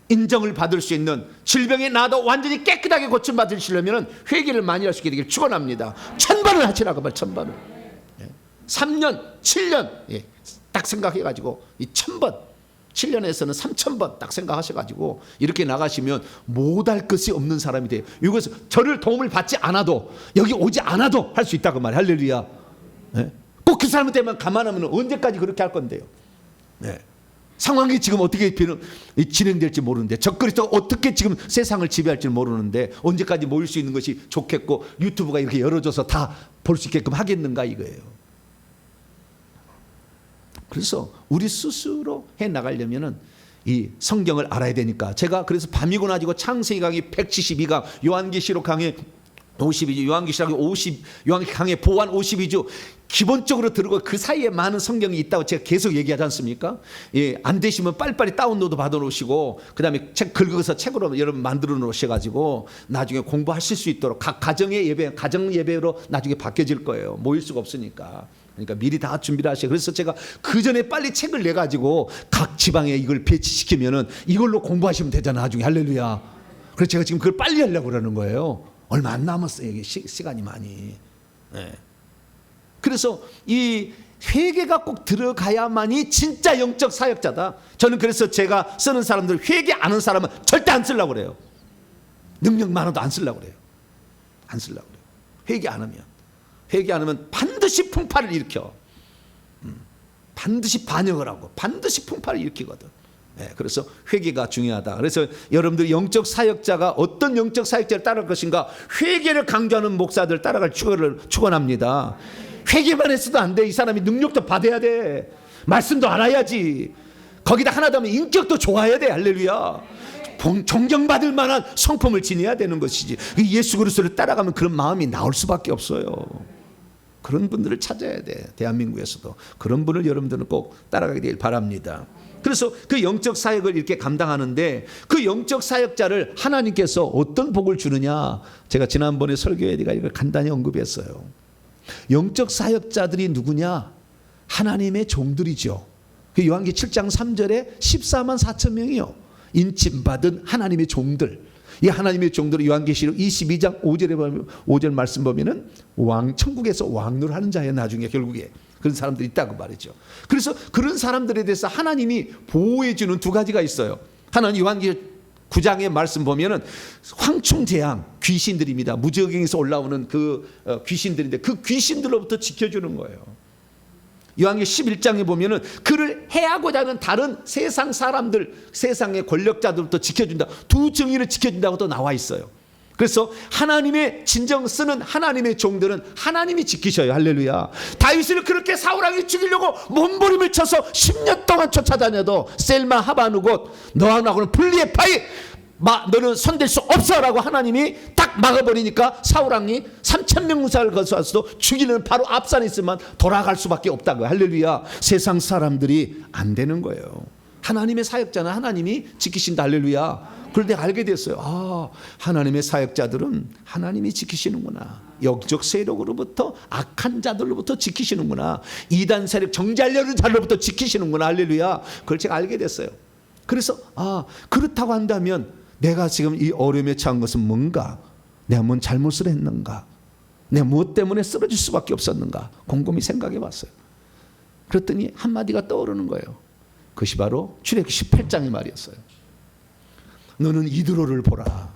인정을 받을 수 있는, 질병이 나도 완전히 깨끗하게 고침받으시려면 회개를 많이 할 수 있게 되길 축원합니다. 1000번을 하시라고 말, 1000번을. 3년, 7년 딱 생각해가지고 이 1000번, 7년에서는 3000번 딱 생각하셔가지고 이렇게 나가시면 못할 것이 없는 사람이 돼요. 이것은 저를 도움을 받지 않아도, 여기 오지 않아도 할 수 있다고 말이에요. 할렐루야. 꼭 그 사람 때만 감안하면 언제까지 그렇게 할 건데요. 상황이 지금 어떻게 진행될지 모르는데, 적그리스도가 어떻게 지금 세상을 지배할지 모르는데 언제까지 모일 수 있는 것이 좋겠고 유튜브가 이렇게 열어줘서 다 볼 수 있게끔 하겠는가 이거예요. 그래서 우리 스스로 해 나가려면은 이 성경을 알아야 되니까, 제가 그래서 밤이고 낮이고 창세기 강의 172강, 요한계시록 강의 52주, 요한계시록 강의 50, 요한계시록 강의 보완 52주 기본적으로 들고 그 사이에 많은 성경이 있다고 제가 계속 얘기하지 않습니까? 안 되시면 빨리빨리 다운로드 받아 놓으시고 그다음에 책 긁어서 책으로 여러분 만들어 놓으셔가지고 나중에 공부하실 수 있도록 각 가정의 예배, 가정 예배로 나중에 바뀌어질 거예요. 모일 수가 없으니까. 그러니까 미리 다 준비를 하시고, 그래서 제가 그 전에 빨리 책을 내 가지고 각 지방에 이걸 배치시키면은 이걸로 공부하시면 되잖아 나중에. 할렐루야. 그래서 제가 지금 그걸 빨리 하려고 그러는 거예요. 얼마 안 남았어요. 이게 시간이 많이. 그래서 이 회개가 꼭 들어가야만이 진짜 영적 사역자다. 저는 그래서 제가 쓰는 사람들, 회개 안 하는 사람은 절대 안 쓰려고 그래요. 능력 많아도 안 쓰려고 그래요. 안 쓰려고 그래요. 회개 안 하면 반드시 풍파를 일으켜. 반드시 반역을 하고 반드시 풍파를 일으키거든. 그래서 회개가 중요하다. 그래서 여러분들이 영적 사역자가 어떤 영적 사역자를 따라갈 것인가, 회개를 강조하는 목사들 따라갈 축원합니다. 회개만 했어도 안 돼. 이 사람이 능력도 받아야 돼. 말씀도 알아야지. 거기다 하나 더 하면 인격도 좋아야 돼. 할렐루야. 존경받을 만한 성품을 지녀야 되는 것이지. 예수 그리스도를 따라가면 그런 마음이 나올 수밖에 없어요. 그런 분들을 찾아야 돼. 대한민국에서도 그런 분을 여러분들은 꼭 따라가게 되길 바랍니다. 그래서 그 영적 사역을 이렇게 감당하는데, 그 영적 사역자를 하나님께서 어떤 복을 주느냐, 제가 지난번에 설교에 제가 이걸 간단히 언급했어요. 영적 사역자들이 누구냐? 하나님의 종들이죠. 그 요한계시록 7장 3절에 14만 4천 명이요. 인침받은 하나님의 종들. 이 하나님의 종들은 요한계시록 22장 5절 말씀 보면은 천국에서 왕노를 하는 자예요. 나중에 결국에 그런 사람들이 있다고 말이죠. 그래서 그런 사람들에 대해서 하나님이 보호해 주는 두 가지가 있어요. 하나는 요한계시록 9장의 말씀 보면은 황충재앙, 귀신들입니다. 무저갱에서 올라오는 그 귀신들인데 그 귀신들로부터 지켜주는 거예요. 요한계시록 11장에 보면은 그를 해하고자 하는 다른 세상 사람들, 세상의 권력자들부터 지켜준다. 두 증인을 지켜준다고 또 나와 있어요. 그래서 하나님의 진정 쓰는 하나님의 종들은 하나님이 지키셔요. 할렐루야. 다윗을 그렇게 사울왕이 죽이려고 몸부림을 쳐서 10년 동안 쫓아다녀도 셀마 하바누곳 너하고는 분리의 파이, 너는 손댈 수 없어라고 하나님이 딱 막아버리니까 사울왕이 3,000명 무사를 거스어서도 죽이는 바로 앞산에 있으면 돌아갈 수밖에 없다고요. 할렐루야. 세상 사람들이 안 되는 거예요. 하나님의 사역자는 하나님이 지키신다. 할렐루야. 그런데 알게 됐어요. 하나님의 사역자들은 하나님이 지키시는구나. 영적 세력으로부터, 악한 자들로부터 지키시는구나. 이단 세력, 정죄하려는 자들로부터 지키시는구나. 할렐루야. 그걸 제가 알게 됐어요. 그래서 그렇다고 한다면 내가 지금 이 어려움에 처한 것은 뭔가? 내가 뭔 잘못을 했는가? 내가 무엇 때문에 쓰러질 수밖에 없었는가? 곰곰이 생각해 봤어요. 그랬더니 한마디가 떠오르는 거예요. 그것이 바로 출애굽기 18장의 말이었어요. 너는 이드로를 보라.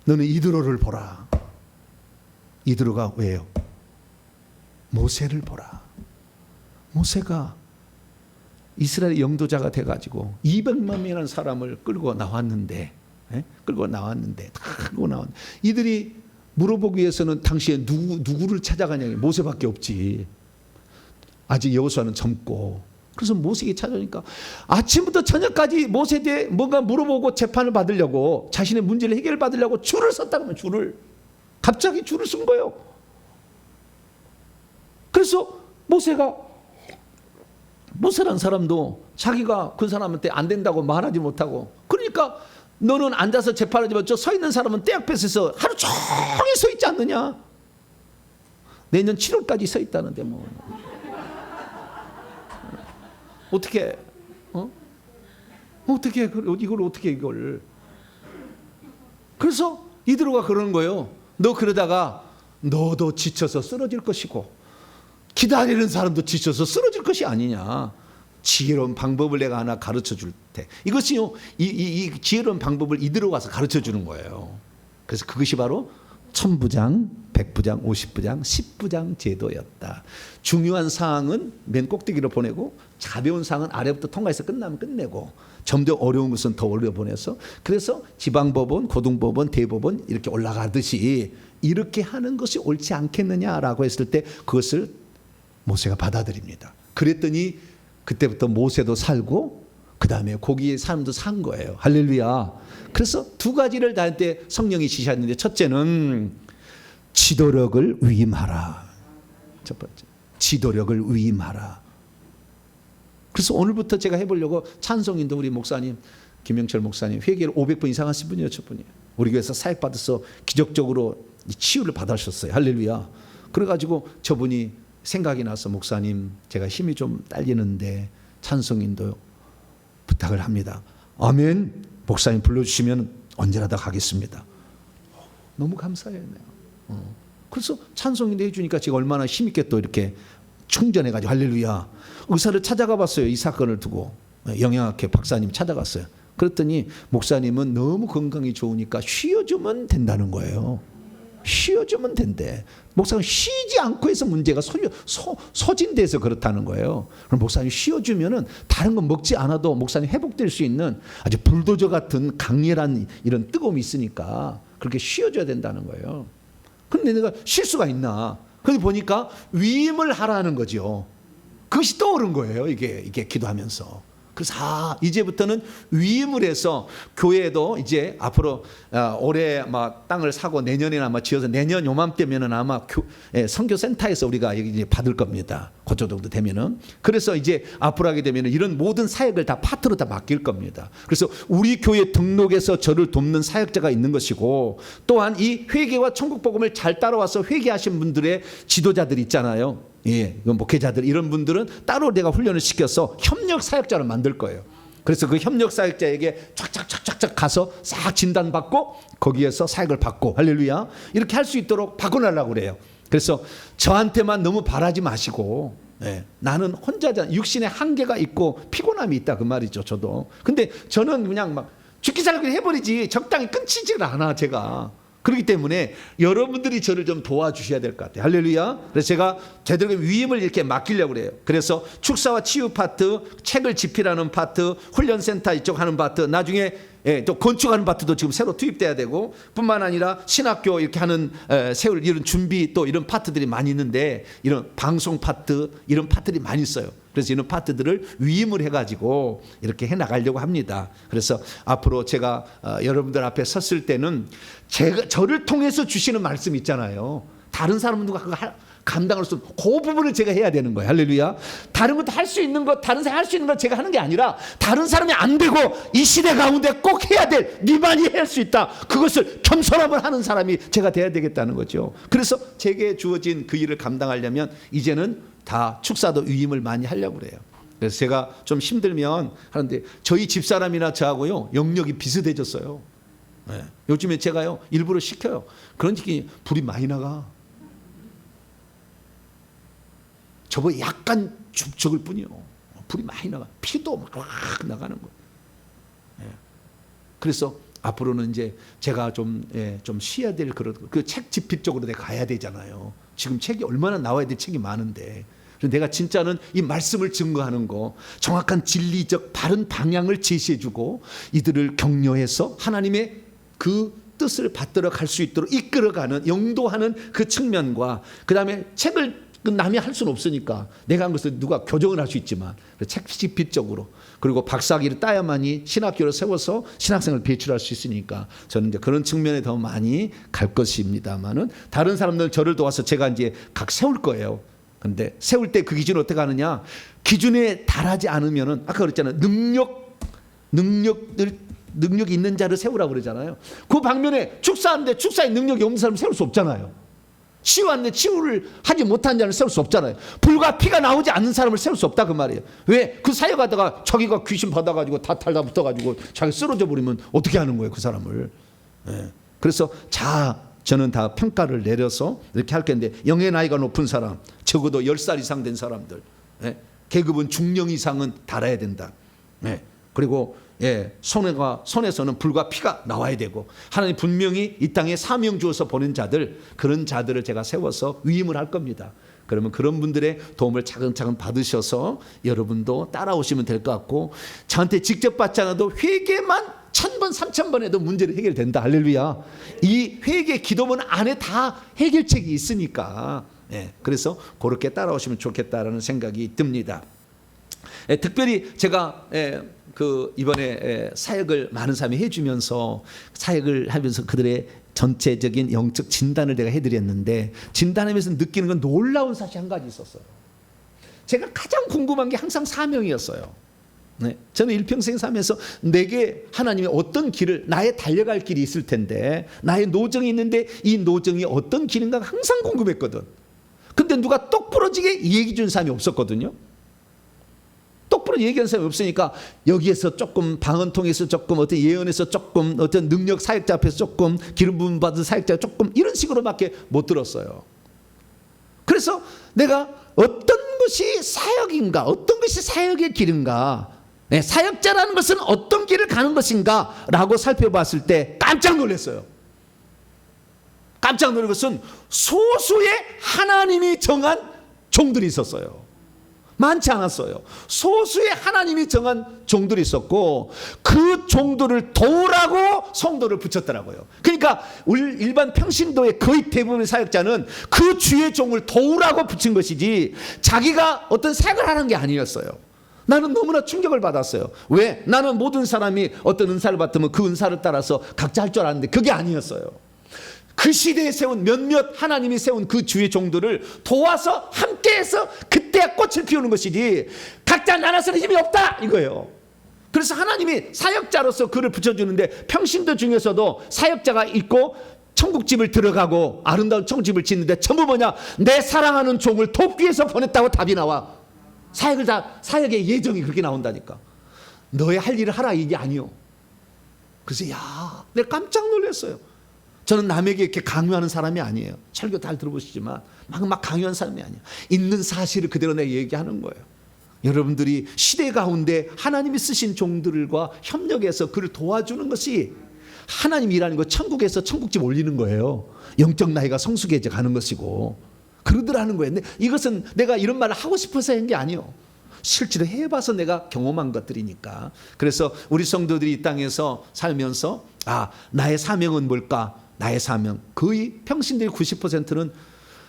너는 이드로를 보라. 이드로가 왜요? 모세를 보라. 모세가 이스라엘 영도자가 돼가지고 200만 명이라는 사람을 끌고 나왔는데, 이들이 물어보기 위해서는 당시에 누구를 찾아가냐, 모세밖에 없지. 아직 여호수아는 젊고. 그래서 모세에게 찾아오니까 아침부터 저녁까지 모세에 대해 뭔가 물어보고 재판을 받으려고, 자신의 문제를 해결을 받으려고 줄을 섰다고 하면 갑자기 줄을 쓴 거예요. 그래서 모세라는 사람도 자기가 그 사람한테 안 된다고 말하지 못하고, 그러니까 너는 앉아서 재판하지만 저 서 있는 사람은 떼 앞에서 하루 종일 서 있지 않느냐. 내년 7월까지 서 있다는데 뭐 어떻게 이걸. 그래서 이드로가 그러는 거예요. 너 그러다가 너도 지쳐서 쓰러질 것이고 기다리는 사람도 지쳐서 쓰러질 것이 아니냐. 지혜로운 방법을 내가 하나 가르쳐 줄 때, 이것이요, 이 지혜로운 방법을 이들어 가서 가르쳐 주는 거예요. 그래서 그것이 바로 1000부장, 100부장, 50부장, 10부장 제도였다. 중요한 사항은 맨 꼭대기로 보내고, 가벼운 사항은 아래부터 통과해서 끝나면 끝내고, 점점 어려운 것은 더 올려 보내서, 그래서 지방법원, 고등법원, 대법원 이렇게 올라가듯이 이렇게 하는 것이 옳지 않겠느냐라고 했을 때 그것을 모세가 받아들입니다. 그랬더니 그때부터 모세도 살고 그 다음에 거기에 사람도 산 거예요. 할렐루야. 그래서 두 가지를 다 할 때 성령이 지시하는데, 첫째는 지도력을 위임하라. 첫 번째, 지도력을 위임하라. 그래서 오늘부터 제가 해보려고, 찬송인도 우리 목사님 김영철 목사님 회개를 500번 이상 하신 분이에요. 첫 분이에요. 우리 교회에서 사역 받아서 기적적으로 치유를 받으셨어요. 할렐루야. 그래가지고 저분이 생각이 나서, 목사님 제가 힘이 좀 딸리는데 찬송인도 부탁을 합니다. 아멘. 목사님 불러주시면 언제나 다 가겠습니다. 너무 감사해요. 그래서 찬송인도 해주니까 제가 얼마나 힘있게 또 이렇게 충전해가지고, 할렐루야. 의사를 찾아가 봤어요. 이 사건을 두고 영양학회 박사님 찾아갔어요. 그랬더니 목사님은 너무 건강이 좋으니까 쉬어주면 된다는 거예요. 쉬어주면 된대. 목사님 쉬지 않고 해서 문제가 소진돼서 그렇다는 거예요. 그럼 목사님 쉬어주면은 다른 건 먹지 않아도 목사님 회복될 수 있는 아주 불도저 같은 강렬한 이런 뜨거움이 있으니까 그렇게 쉬어줘야 된다는 거예요. 근데 내가 쉴 수가 있나? 그런데 보니까 위임을 하라는 거죠. 그것이 떠오른 거예요. 이게 기도하면서. 그래서 이제부터는 위임을 해서, 교회도 이제 앞으로 올해 막 땅을 사고 내년에는 아마 지어서 내년 요맘때면은 아마 선교센터에서 우리가 이제 받을 겁니다. 그 정도 되면은. 그래서 이제 앞으로 하게 되면은 이런 모든 사역을 다 파트로 다 맡길 겁니다. 그래서 우리 교회 등록에서 저를 돕는 사역자가 있는 것이고, 또한 이 회개와 천국 복음을 잘 따라와서 회개하신 분들의 지도자들 있잖아요. 예, 목회자들, 이런 분들은 따로 내가 훈련을 시켜서 협력 사역자를 만들 거예요. 그래서 그 협력 사역자에게 쫙쫙쫙쫙 가서 싹 진단받고 거기에서 사역을 받고, 할렐루야, 이렇게 할 수 있도록 바꿔달라고 그래요. 그래서 저한테만 너무 바라지 마시고, 나는 혼자잖아. 육신의 한계가 있고 피곤함이 있다 그 말이죠. 저도. 근데 저는 그냥 막 죽기 살기 해버리지 적당히 끊치지를 않아 제가. 그렇기 때문에 여러분들이 저를 좀 도와주셔야 될 것 같아요. 할렐루야. 그래서 제가 제대로 위임을 이렇게 맡기려고 그래요. 그래서 축사와 치유 파트, 책을 집필하는 파트, 훈련센터 이쪽 하는 파트, 나중에 또 건축하는 파트도 지금 새로 투입돼야 되고, 뿐만 아니라 신학교 이렇게 하는 세울 이런 준비, 또 이런 파트들이 많이 있는데, 이런 방송 파트, 이런 파트들이 많이 있어요. 그래서 이런 파트들을 위임을 해가지고 이렇게 해나가려고 합니다. 그래서 앞으로 제가 여러분들 앞에 섰을 때는 저를 통해서 주시는 말씀 있잖아요. 다른 사람들과 그거 감당할 수 없는 그 부분을 제가 해야 되는 거예요. 할렐루야. 다른 것도 할 수 있는 것, 다른 사람이 할 수 있는 것 제가 하는 게 아니라, 다른 사람이 안 되고 이 시대 가운데 꼭 해야 될, 네만이 할 수 있다, 그것을 겸손함을 하는 사람이 제가 돼야 되겠다는 거죠. 그래서 제게 주어진 그 일을 감당하려면 이제는 다 축사도 위임을 많이 하려고 그래요. 그래서 제가 좀 힘들면 하는데, 저희 집사람이나 저하고요 영역이 비슷해졌어요. 요즘에 제가요 일부러 시켜요. 그러니까 불이 많이 나가. 저보다 약간 죽적일 뿐이요. 불이 많이 나가. 피도 막 나가는 거예요. 그래서 앞으로는 이제 제가 좀 쉬어야 될 그런, 그 책 집필 쪽으로 내가 가야 되잖아요. 지금 책이 얼마나 나와야 될 책이 많은데, 그래서 내가 진짜는 이 말씀을 증거하는 거, 정확한 진리적 바른 방향을 제시해주고 이들을 격려해서 하나님의 그 뜻을 받들어 갈 수 있도록 이끌어가는, 영도하는 그 측면과, 그 다음에 책을 남이 할 수는 없으니까 내가 한 것을 누가 교정을 할 수 있지만 책집필적으로, 그리고 박사학위를 따야만이 신학교를 세워서 신학생을 배출할 수 있으니까 저는 이제 그런 측면에 더 많이 갈 것입니다만은, 다른 사람들 저를 도와서 제가 이제 각 세울 거예요. 근데 세울 때 그 기준을 어떻게 하느냐, 기준에 달하지 않으면은, 아까 그랬잖아요, 능력이 있는 자를 세우라고 그러잖아요. 그 방면에 축사하는데 축사에 능력이 없는 사람을 세울 수 없잖아요. 치유하는데 치유를 하지 못한 자를 세울 수 없잖아요. 불과 피가 나오지 않는 사람을 세울 수 없다 그 말이에요. 왜? 그 사역하다가 자기가 귀신 받아가지고 다 달라붙어가지고 자기 쓰러져 버리면 어떻게 하는 거예요 그 사람을. 예. 그래서 저는 다 평가를 내려서 이렇게 할 건데, 영의 나이가 높은 사람, 적어도 10살 이상 된 사람들, 예. 계급은 중령 이상은 달아야 된다. 예. 그리고 손에서는 불과 피가 나와야 되고, 하나님 분명히 이 땅에 사명 주어서 보낸 자들, 그런 자들을 제가 세워서 위임을 할 겁니다. 그러면 그런 분들의 도움을 차근차근 받으셔서 여러분도 따라오시면 될 것 같고, 저한테 직접 받지 않아도 회개만 1000번 3000번 해도 문제는 해결된다. 할렐루야. 이 회개 기도문 안에 다 해결책이 있으니까, 그래서 그렇게 따라오시면 좋겠다라는 생각이 듭니다. 특별히 제가 이번에 사역을 많은 사람이 해주면서, 사역을 하면서 그들의 전체적인 영적 진단을 내가 해드렸는데, 진단하면서 느끼는 건 놀라운 사실이 한 가지 있었어요. 제가 가장 궁금한 게 항상 사명이었어요. 저는 일평생 살면서 내게 하나님이 어떤 길을, 나의 달려갈 길이 있을 텐데, 나의 노정이 있는데 이 노정이 어떤 길인가 항상 궁금했거든. 근데 누가 똑부러지게 얘기 준 사람이 없었거든요. 똑부러 얘기하는 사람이 없으니까 여기에서 조금 방언통에서 조금, 어떤 예언에서 조금, 어떤 능력 사역자 앞에서 조금, 기름 부음 받은 사역자 조금, 이런 식으로밖에 못 들었어요. 그래서 내가 어떤 것이 사역인가, 어떤 것이 사역의 길인가, 사역자라는 것은 어떤 길을 가는 것인가 라고 살펴봤을 때 깜짝 놀랐어요. 깜짝 놀란 것은 소수의 하나님이 정한 종들이 있었어요. 많지 않았어요. 소수의 하나님이 정한 종들이 있었고, 그 종들을 도우라고 성도를 붙였더라고요. 그러니까 우리 일반 평신도의 거의 대부분의 사역자는 그 주의 종을 도우라고 붙인 것이지 자기가 어떤 사역을 하는 게 아니었어요. 나는 너무나 충격을 받았어요. 왜? 나는 모든 사람이 어떤 은사를 받으면 그 은사를 따라서 각자 할 줄 알았는데 그게 아니었어요. 그 시대에 세운 몇몇 하나님이 세운 그 주의 종들을 도와서 함께해서 그때야 꽃을 피우는 것이지, 각자 나눠서는 힘이 없다 이거예요. 그래서 하나님이 사역자로서 그를 붙여주는데, 평신도 중에서도 사역자가 있고 천국집을 들어가고 아름다운 천국집을 짓는데 전부 뭐냐, 내 사랑하는 종을 돕기 위해서 보냈다고 답이 나와. 사역의 예정이 그렇게 나온다니까. 너의 할 일을 하라 이게 아니요. 그래서 내가 깜짝 놀랐어요. 저는 남에게 이렇게 강요하는 사람이 아니에요. 설교 잘 들어보시지만 막 강요하는 사람이 아니에요. 있는 사실을 그대로 내가 얘기하는 거예요. 여러분들이 시대 가운데 하나님이 쓰신 종들과 협력해서 그를 도와주는 것이 하나님 일하는 거, 천국에서 천국집 올리는 거예요. 영적 나이가 성숙해져 가는 것이고 그러더라는 거예요. 근데 이것은 내가 이런 말을 하고 싶어서 한 게 아니에요. 실제로 해봐서 내가 경험한 것들이니까. 그래서 우리 성도들이 이 땅에서 살면서 나의 사명은 뭘까? 나의 사명, 거의 평신도의 90%는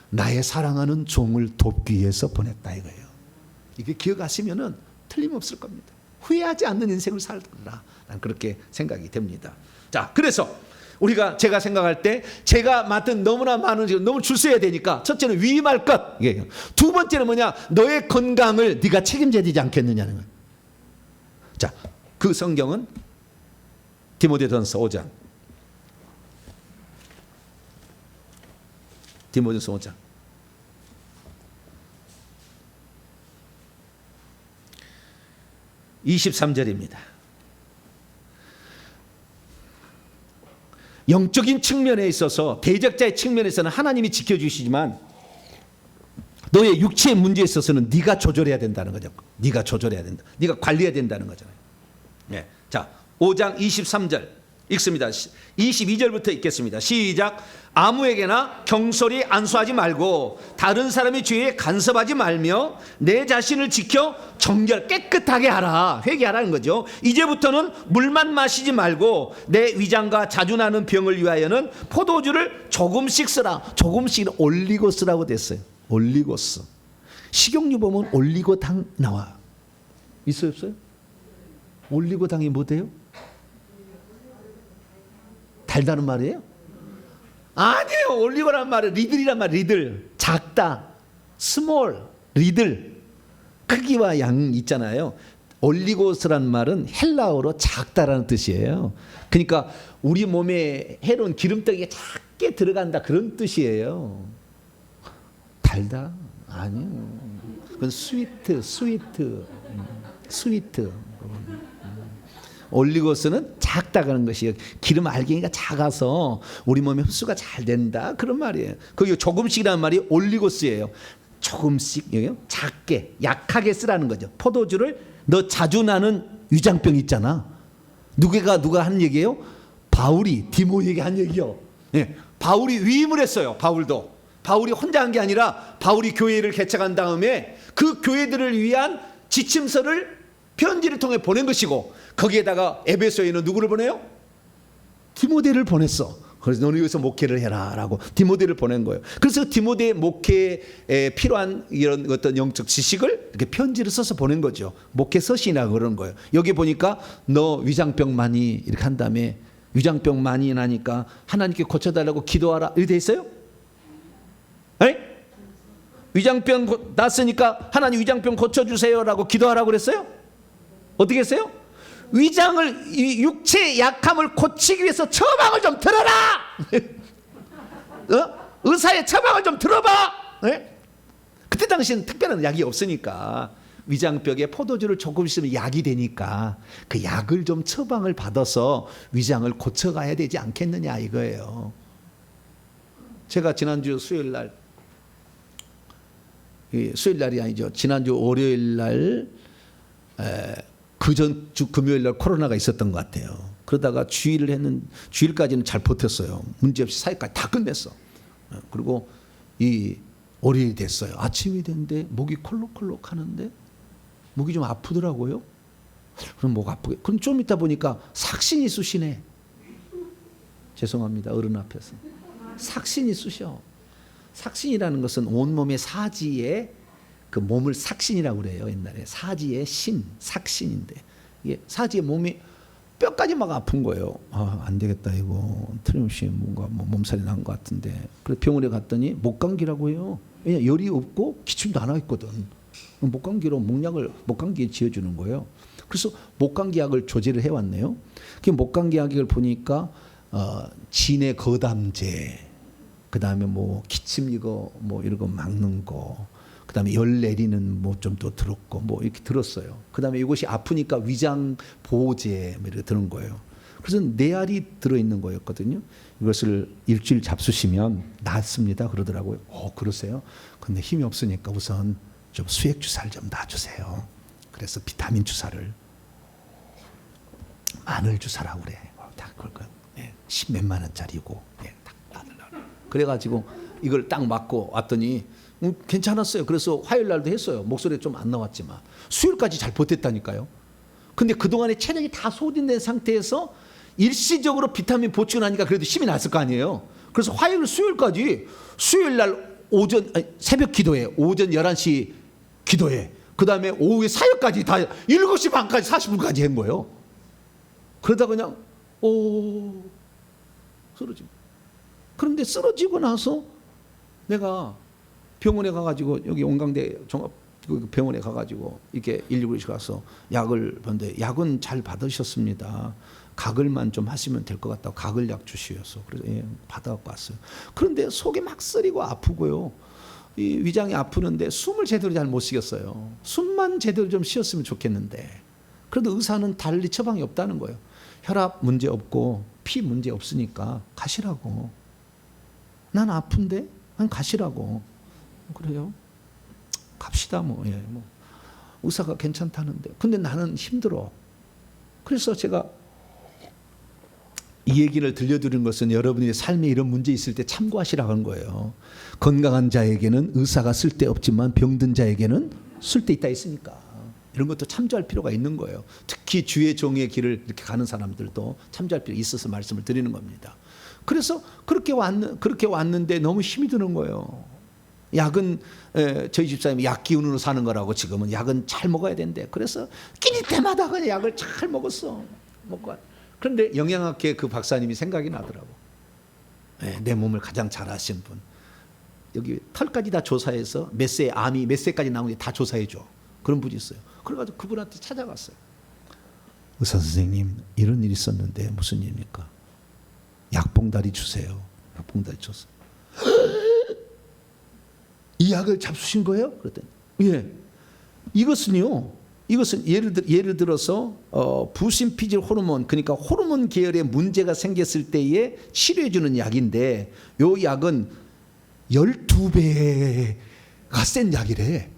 나의 사랑하는 종을 돕기 위해서 보냈다 이거예요. 이게 기억하시면은 틀림없을 겁니다. 후회하지 않는 인생을 살라. 난 그렇게 생각이 됩니다. 자, 그래서 제가 생각할 때 제가 맡은 너무나 많은, 너무 줄 서야 되니까, 첫째는 위임할 것. 두 번째는 뭐냐? 너의 건강을 네가 책임져야 되지 않겠느냐는 거예요. 자, 그 성경은 디모데전서 5장. 디모데전서 5장. 23절입니다. 영적인 측면에 있어서, 대적자의 측면에서는 하나님이 지켜주시지만 너의 육체의 문제에 있어서는 네가 조절해야 된다는 거죠. 네가 조절해야 된다. 네가 관리해야 된다는 거잖아요. 자, 5장 23절 읽습니다. 22절부터 읽겠습니다. 시작. 아무에게나 경솔히 안수하지 말고 다른 사람의 죄에 간섭하지 말며 내 자신을 지켜 정결 깨끗하게 하라. 회개하라는 거죠. 이제부터는 물만 마시지 말고 내 위장과 자주 나는 병을 위하여는 포도주를 조금씩 쓰라. 조금씩 올리고스라고 됐어요. 올리고스. 식용유 보면 올리고당 나와. 있어요 없어요? 올리고당이 뭐대요? 달다는 말이에요? 아니에요. 올리고란 말은 리들이란 말. 리들. 작다. 스몰. 리들. 크기와 양 있잖아요. 올리고스란 말은 헬라어로 작다라는 뜻이에요. 그러니까 우리 몸에 해로운 기름덩이가 작게 들어간다 그런 뜻이에요. 달다? 아니요. 그건 스위트. 올리고스는 작다가는 것이에요. 기름 알갱이가 작아서 우리 몸에 흡수가 잘 된다 그런 말이에요. 그 조금씩이라는 말이 올리고스예요. 조금씩 작게 약하게 쓰라는 거죠. 포도주를 너 자주 나는 위장병 있잖아. 누가 한 얘기예요? 바울이 디모에게 한 얘기요. 예, 바울이 위임을 했어요. 바울이 혼자 한 게 아니라 바울이 교회를 개척한 다음에 그 교회들을 위한 지침서를 편지를 통해 보낸 것이고 거기에다가 에베소에는 누구를 보내요? 디모데를 보냈어. 그래서 너는 여기서 목회를 해라 라고 디모데를 보낸 거예요. 그래서 디모데 목회에 필요한 이런 어떤 영적 지식을 이렇게 편지를 써서 보낸 거죠. 목회 서신이라고 그러는 거예요. 여기 보니까 너 위장병 많이 이렇게 한 다음에 위장병 많이 나니까 하나님께 고쳐달라고 기도하라 이렇게 돼 있어요? 에이? 위장병 났으니까 하나님 위장병 고쳐주세요라고 기도하라고 그랬어요? 어떻게 했어요? 위장을 육체의 약함을 고치기 위해서 처방을 좀 들어라. 의사의 처방을 좀 들어봐. 네? 그때 당시에는 특별한 약이 없으니까 위장벽에 포도주를 조금 있으면 약이 되니까 그 약을 좀 처방을 받아서 위장을 고쳐가야 되지 않겠느냐 이거예요. 제가 지난주 수요일 날이 아니죠. 지난주 월요일 날 그전 주 금요일 날 코로나가 있었던 것 같아요. 그러다가 주일까지는 잘 버텼어요. 문제없이 사역까지 다 끝냈어. 그리고 이 월요일이 됐어요. 아침이 됐는데 목이 콜록콜록 하는데 목이 좀 아프더라고요. 그럼 목 아프게. 그럼 좀 있다 보니까 삭신이 쑤시네. 죄송합니다. 어른 앞에서. 삭신이 쑤셔. 삭신이라는 것은 온몸의 사지에 그 몸을 삭신이라고 그래요. 옛날에 사지의 신, 삭신인데 이게 사지의 몸이 뼈까지 막 아픈 거예요. 안 되겠다 이거 틀림없이 뭔가 몸살이 난 것 같은데 그래서 병원에 갔더니 목감기라고 해요. 왜냐 열이 없고 기침도 안 하겠거든. 목감기로 목감기에 지어주는 거예요. 그래서 목감기약을 조제를 해왔네요. 그 목감기약을 보니까 진의 거담제, 그 다음에 뭐 기침 이거 뭐 이런 거 막는 거. 그 다음에 열 내리는 뭐 좀 또 들었고 뭐 이렇게 들었어요. 그 다음에 이것이 아프니까 위장 보호제 뭐 이렇게 드는 거예요. 그래서 4알이 들어있는 거였거든요. 이것을 일주일 잡수시면 낫습니다 그러더라고요. 그러세요? 근데 힘이 없으니까 우선 좀 수액 주사를 좀 놔주세요. 그래서 비타민 주사를 마늘 주사라고 그래. 다 그럴 거예요. 10몇만 원짜리고 딱 놔달라고. 그래가지고 이걸 딱 맞고 왔더니 괜찮았어요. 그래서 화요일 날도 했어요. 목소리 좀 안 나왔지만 수요일까지 잘 버텼다니까요. 근데 그동안에 체력이 다 소진된 상태에서 일시적으로 비타민 보충을 하니까 그래도 힘이 났을 거 아니에요. 그래서 화요일 수요일까지 수요일 날 새벽 기도회 오전 11시 기도회 그 다음에 오후에 사역까지 다 7시 반까지 40분까지 한 거예요. 그러다 그냥 쓰러지고 그런데 쓰러지고 나서 내가 병원에 가가지고 여기 온강대 종합병원에 가가지고 이렇게 119에 가서 약을 봤는데 약은 잘 받으셨습니다. 가글만 좀 하시면 될 것 같다고 가글약 주시어서 그래서 받아갖고 왔어요. 그런데 속이 막 쓰리고 아프고요. 이 위장이 아프는데 숨을 제대로 잘 못 쉬겠어요. 숨만 제대로 좀 쉬었으면 좋겠는데 그래도 의사는 달리 처방이 없다는 거예요. 혈압 문제 없고 피 문제 없으니까 가시라고. 난 아픈데 가시라고. 그래요? 갑시다 뭐. 의사가 괜찮다는데 근데 나는 힘들어. 그래서 제가 이 얘기를 들려드리는 것은 여러분의 삶에 이런 문제 있을 때 참고하시라고 하는 거예요. 건강한 자에게는 의사가 쓸데없지만 병든 자에게는 쓸데있다 했으니까 이런 것도 참조할 필요가 있는 거예요. 특히 주의 종의 길을 이렇게 가는 사람들도 참조할 필요가 있어서 말씀을 드리는 겁니다. 그래서 그렇게 왔는데 너무 힘이 드는 거예요. 약은 저희 집사님이 약 기운으로 사는 거라고 지금은 약은 잘 먹어야 된대. 그래서 끼니 때마다 그냥 약을 잘 먹었어. 그런데 영양학회 그 박사님이 생각이 나더라고. 내 몸을 가장 잘 아시는 분. 여기 털까지 다 조사해서 몇 세 암이 몇 세까지 나오는지 다 조사해 줘. 그런 분이 있어요. 그래가지고 그분한테 찾아갔어요. 의사 선생님 이런 일이 있었는데 무슨 일입니까? 약봉다리 주세요. 약봉다리 줬어. 이 약을 잡수신 거예요? 그랬더니 예. 이것은 예를 들어서 부신피질 호르몬, 그러니까 호르몬 계열의 문제가 생겼을 때에 치료해 주는 약인데 이 약은 12배가 센 약이래.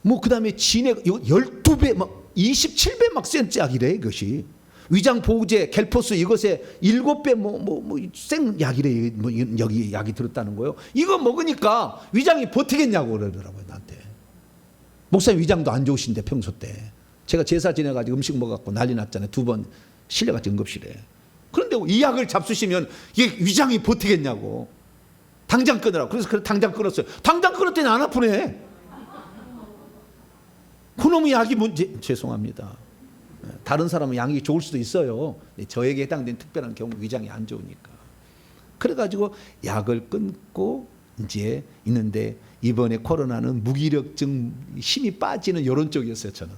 뭐 그다음에 진액 12배 막 27배 막 센 약이래. 이것이 위장 보호제 갤포스 이것에 7배 센 약이래. 뭐 여기 약이 들었다는 거예요. 이거 먹으니까 위장이 버티겠냐고 그러더라고요, 나한테. 목사님 위장도 안 좋으신데 평소 때 제가 제사 지내가지고 음식 먹어갖고 난리 났잖아요. 2번 실려가지고 응급실에. 그런데 이 약을 잡수시면 이게 위장이 버티겠냐고. 당장 끊으라고. 그래서 당장 끊었어요. 당장 끊었더니 안 아프네. 그놈의 약이 죄송합니다. 다른 사람은 양이 좋을 수도 있어요. 저에게 해당된 특별한 경우 위장이 안 좋으니까. 그래가지고 약을 끊고 이제 있는데 이번에 코로나는 무기력증 힘이 빠지는 이런 쪽이었어요. 저는.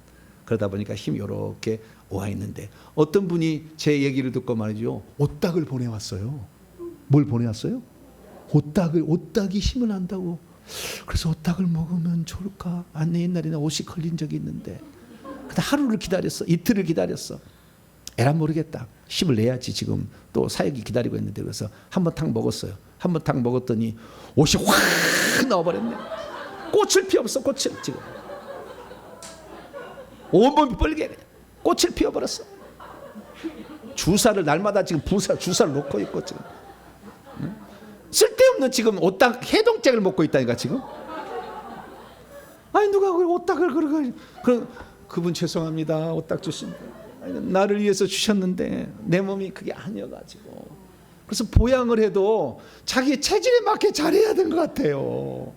그러다 보니까 힘이 이렇게 와 있는데 어떤 분이 제 얘기를 듣고 말이죠. 오딱을 보내왔어요. 뭘 보내왔어요? 오딱이 힘을 한다고. 그래서 오딱을 먹으면 좋을까? 안내 옛날에 옷이 걸린 적이 있는데 근데 하루를 기다렸어. 이틀을 기다렸어. 에라 모르겠다. 힘을 내야지. 지금 또 사역이 기다리고 있는데 그래서 한번 탁 먹었어요. 한번 탁 먹었더니 옷이 확 나와버렸네. 꽃을 피웠어. 꽃을 지금 온몸이 빨개. 꽃을 피워버렸어. 주사를 날마다 지금 주사를 놓고 있고 지금 쓸데없는 지금 오딱 해동약을 먹고 있다니까 지금. 아니 누가 그 오딱을 그분 죄송합니다. 오딱 주신 나를 위해서 주셨는데 내 몸이 그게 아니어가지고 그래서 보양을 해도 자기 체질에 맞게 잘해야 될 것 같아요.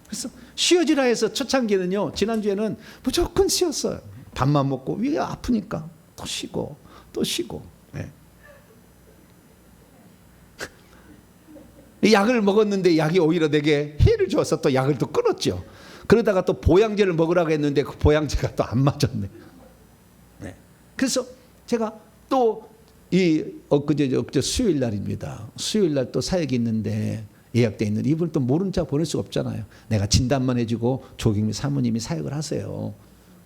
그래서 쉬어지라 해서 초창기는요. 지난주에는 무조건 쉬었어요. 밥만 먹고 위가 아프니까 또 쉬고 또 쉬고. 네. 약을 먹었는데 약이 오히려 내게 해를 줘서 또 약을 또 끊었죠. 그러다가 또 보양제를 먹으라고 했는데 그 보양제가 또 안 맞았네. 네. 그래서 제가 또 엊그제 수요일 날입니다. 수요일 날 또 사역이 있는데 예약돼 있는 이분을 또 모른 척 보낼 수가 없잖아요. 내가 진단만 해주고 조경미 사모님이 사역을 하세요.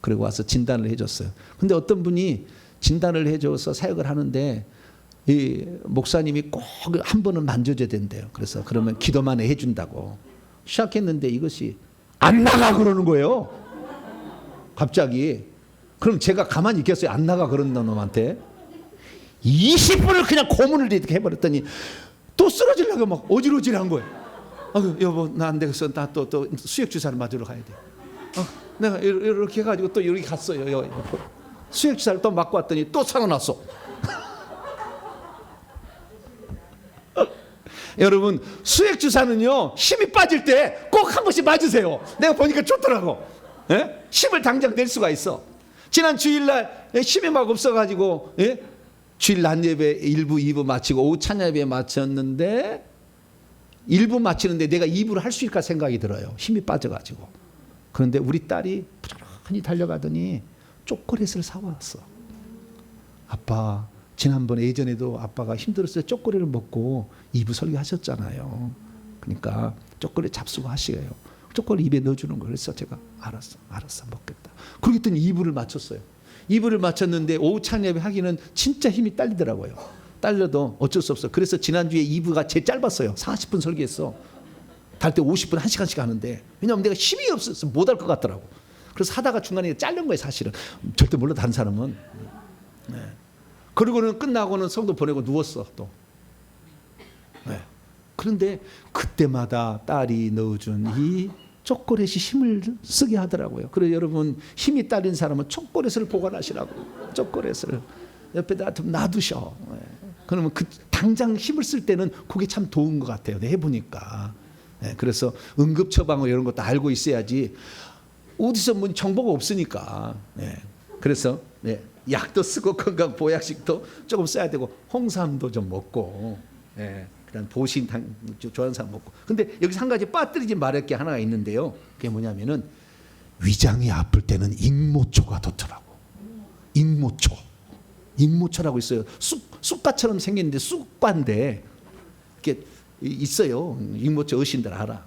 그리고 와서 진단을 해줬어요. 근데 어떤 분이 진단을 해줘서 사역을 하는데 이 목사님이 꼭 한 번은 만져줘야 된대요. 그래서 그러면 기도만 해준다고 시작했는데 이것이 안 나가 그러는 거예요. 갑자기. 그럼 제가 가만히 있겠어요? 안 나가 그런다 놈한테. 20분을 그냥 고문을 이렇게 해버렸더니 또 쓰러지려고 막 어지러지한 거예요. 여보 나 안 되겠어. 나 또 수액 주사를 맞으러 가야 돼. 내가 이렇게 해가지고 또 여기 갔어요. 수액 주사를 또 맞고 왔더니 또 살아났어. 여러분 수액 주사는요 힘이 빠질 때 꼭 한 번씩 맞으세요. 내가 보니까 좋더라고. 예? 힘을 당장 낼 수가 있어. 지난 주일날 힘이 막 없어가지고 주일 낮 예배 1부 2부 마치고 오후 찬양 예배 마쳤는데 1부 마치는데 내가 2부를 할 수 있을까 생각이 들어요. 힘이 빠져가지고. 그런데 우리 딸이 부지런히 달려가더니 초콜릿을 사왔어. 아빠 지난번에 예전에도 아빠가 힘들었을 때 초콜릿을 먹고 2부 설교하셨잖아요. 그러니까 초콜릿 잡수고 하시래요. 초콜릿 입에 넣어주는 거. 그래서 제가 알았어 먹겠다. 그러더니 2부를 마쳤어요. 2부를 마쳤는데 오후 찬예배 하기는 진짜 힘이 딸리더라고요. 딸려도 어쩔 수 없어. 그래서 지난주에 2부가 제일 짧았어요. 40분 설교했어. 달 때 50분 1시간씩 하는데 왜냐하면 내가 힘이 없어서 못할 것 같더라고. 그래서 하다가 중간에 자른 거예요, 사실은. 절대 몰라, 다른 사람은. 네. 그리고는 끝나고는 성도 보내고 누웠어, 또. 네. 그런데 그때마다 딸이 넣어준 이 초콜릿이 힘을 쓰게 하더라고요. 그래서 여러분, 힘이 딸린 사람은 초콜릿을 보관하시라고. 초콜릿을 옆에다 놔두셔. 네. 그러면 당장 힘을 쓸 때는 그게 참 좋은 것 같아요. 네, 해보니까. 네. 그래서 응급 처방을 이런 것도 알고 있어야지. 어디서 뭐 정보가 없으니까. 네. 그래서 네. 약도 쓰고 건강 보약식도 조금 써야 되고, 홍삼도 좀 먹고. 네. 그다음 보신 좋아하는 사람 먹고. 근데 여기서 한 가지 빠뜨리지 말할 게 하나가 있는데요. 그게 뭐냐면은 위장이 아플 때는 익모초가 좋더라고. 익모초. 익모초라고 있어요. 쑥과처럼 생겼는데 쑥과인데 이게 있어요. 익모초 어르신들 알아.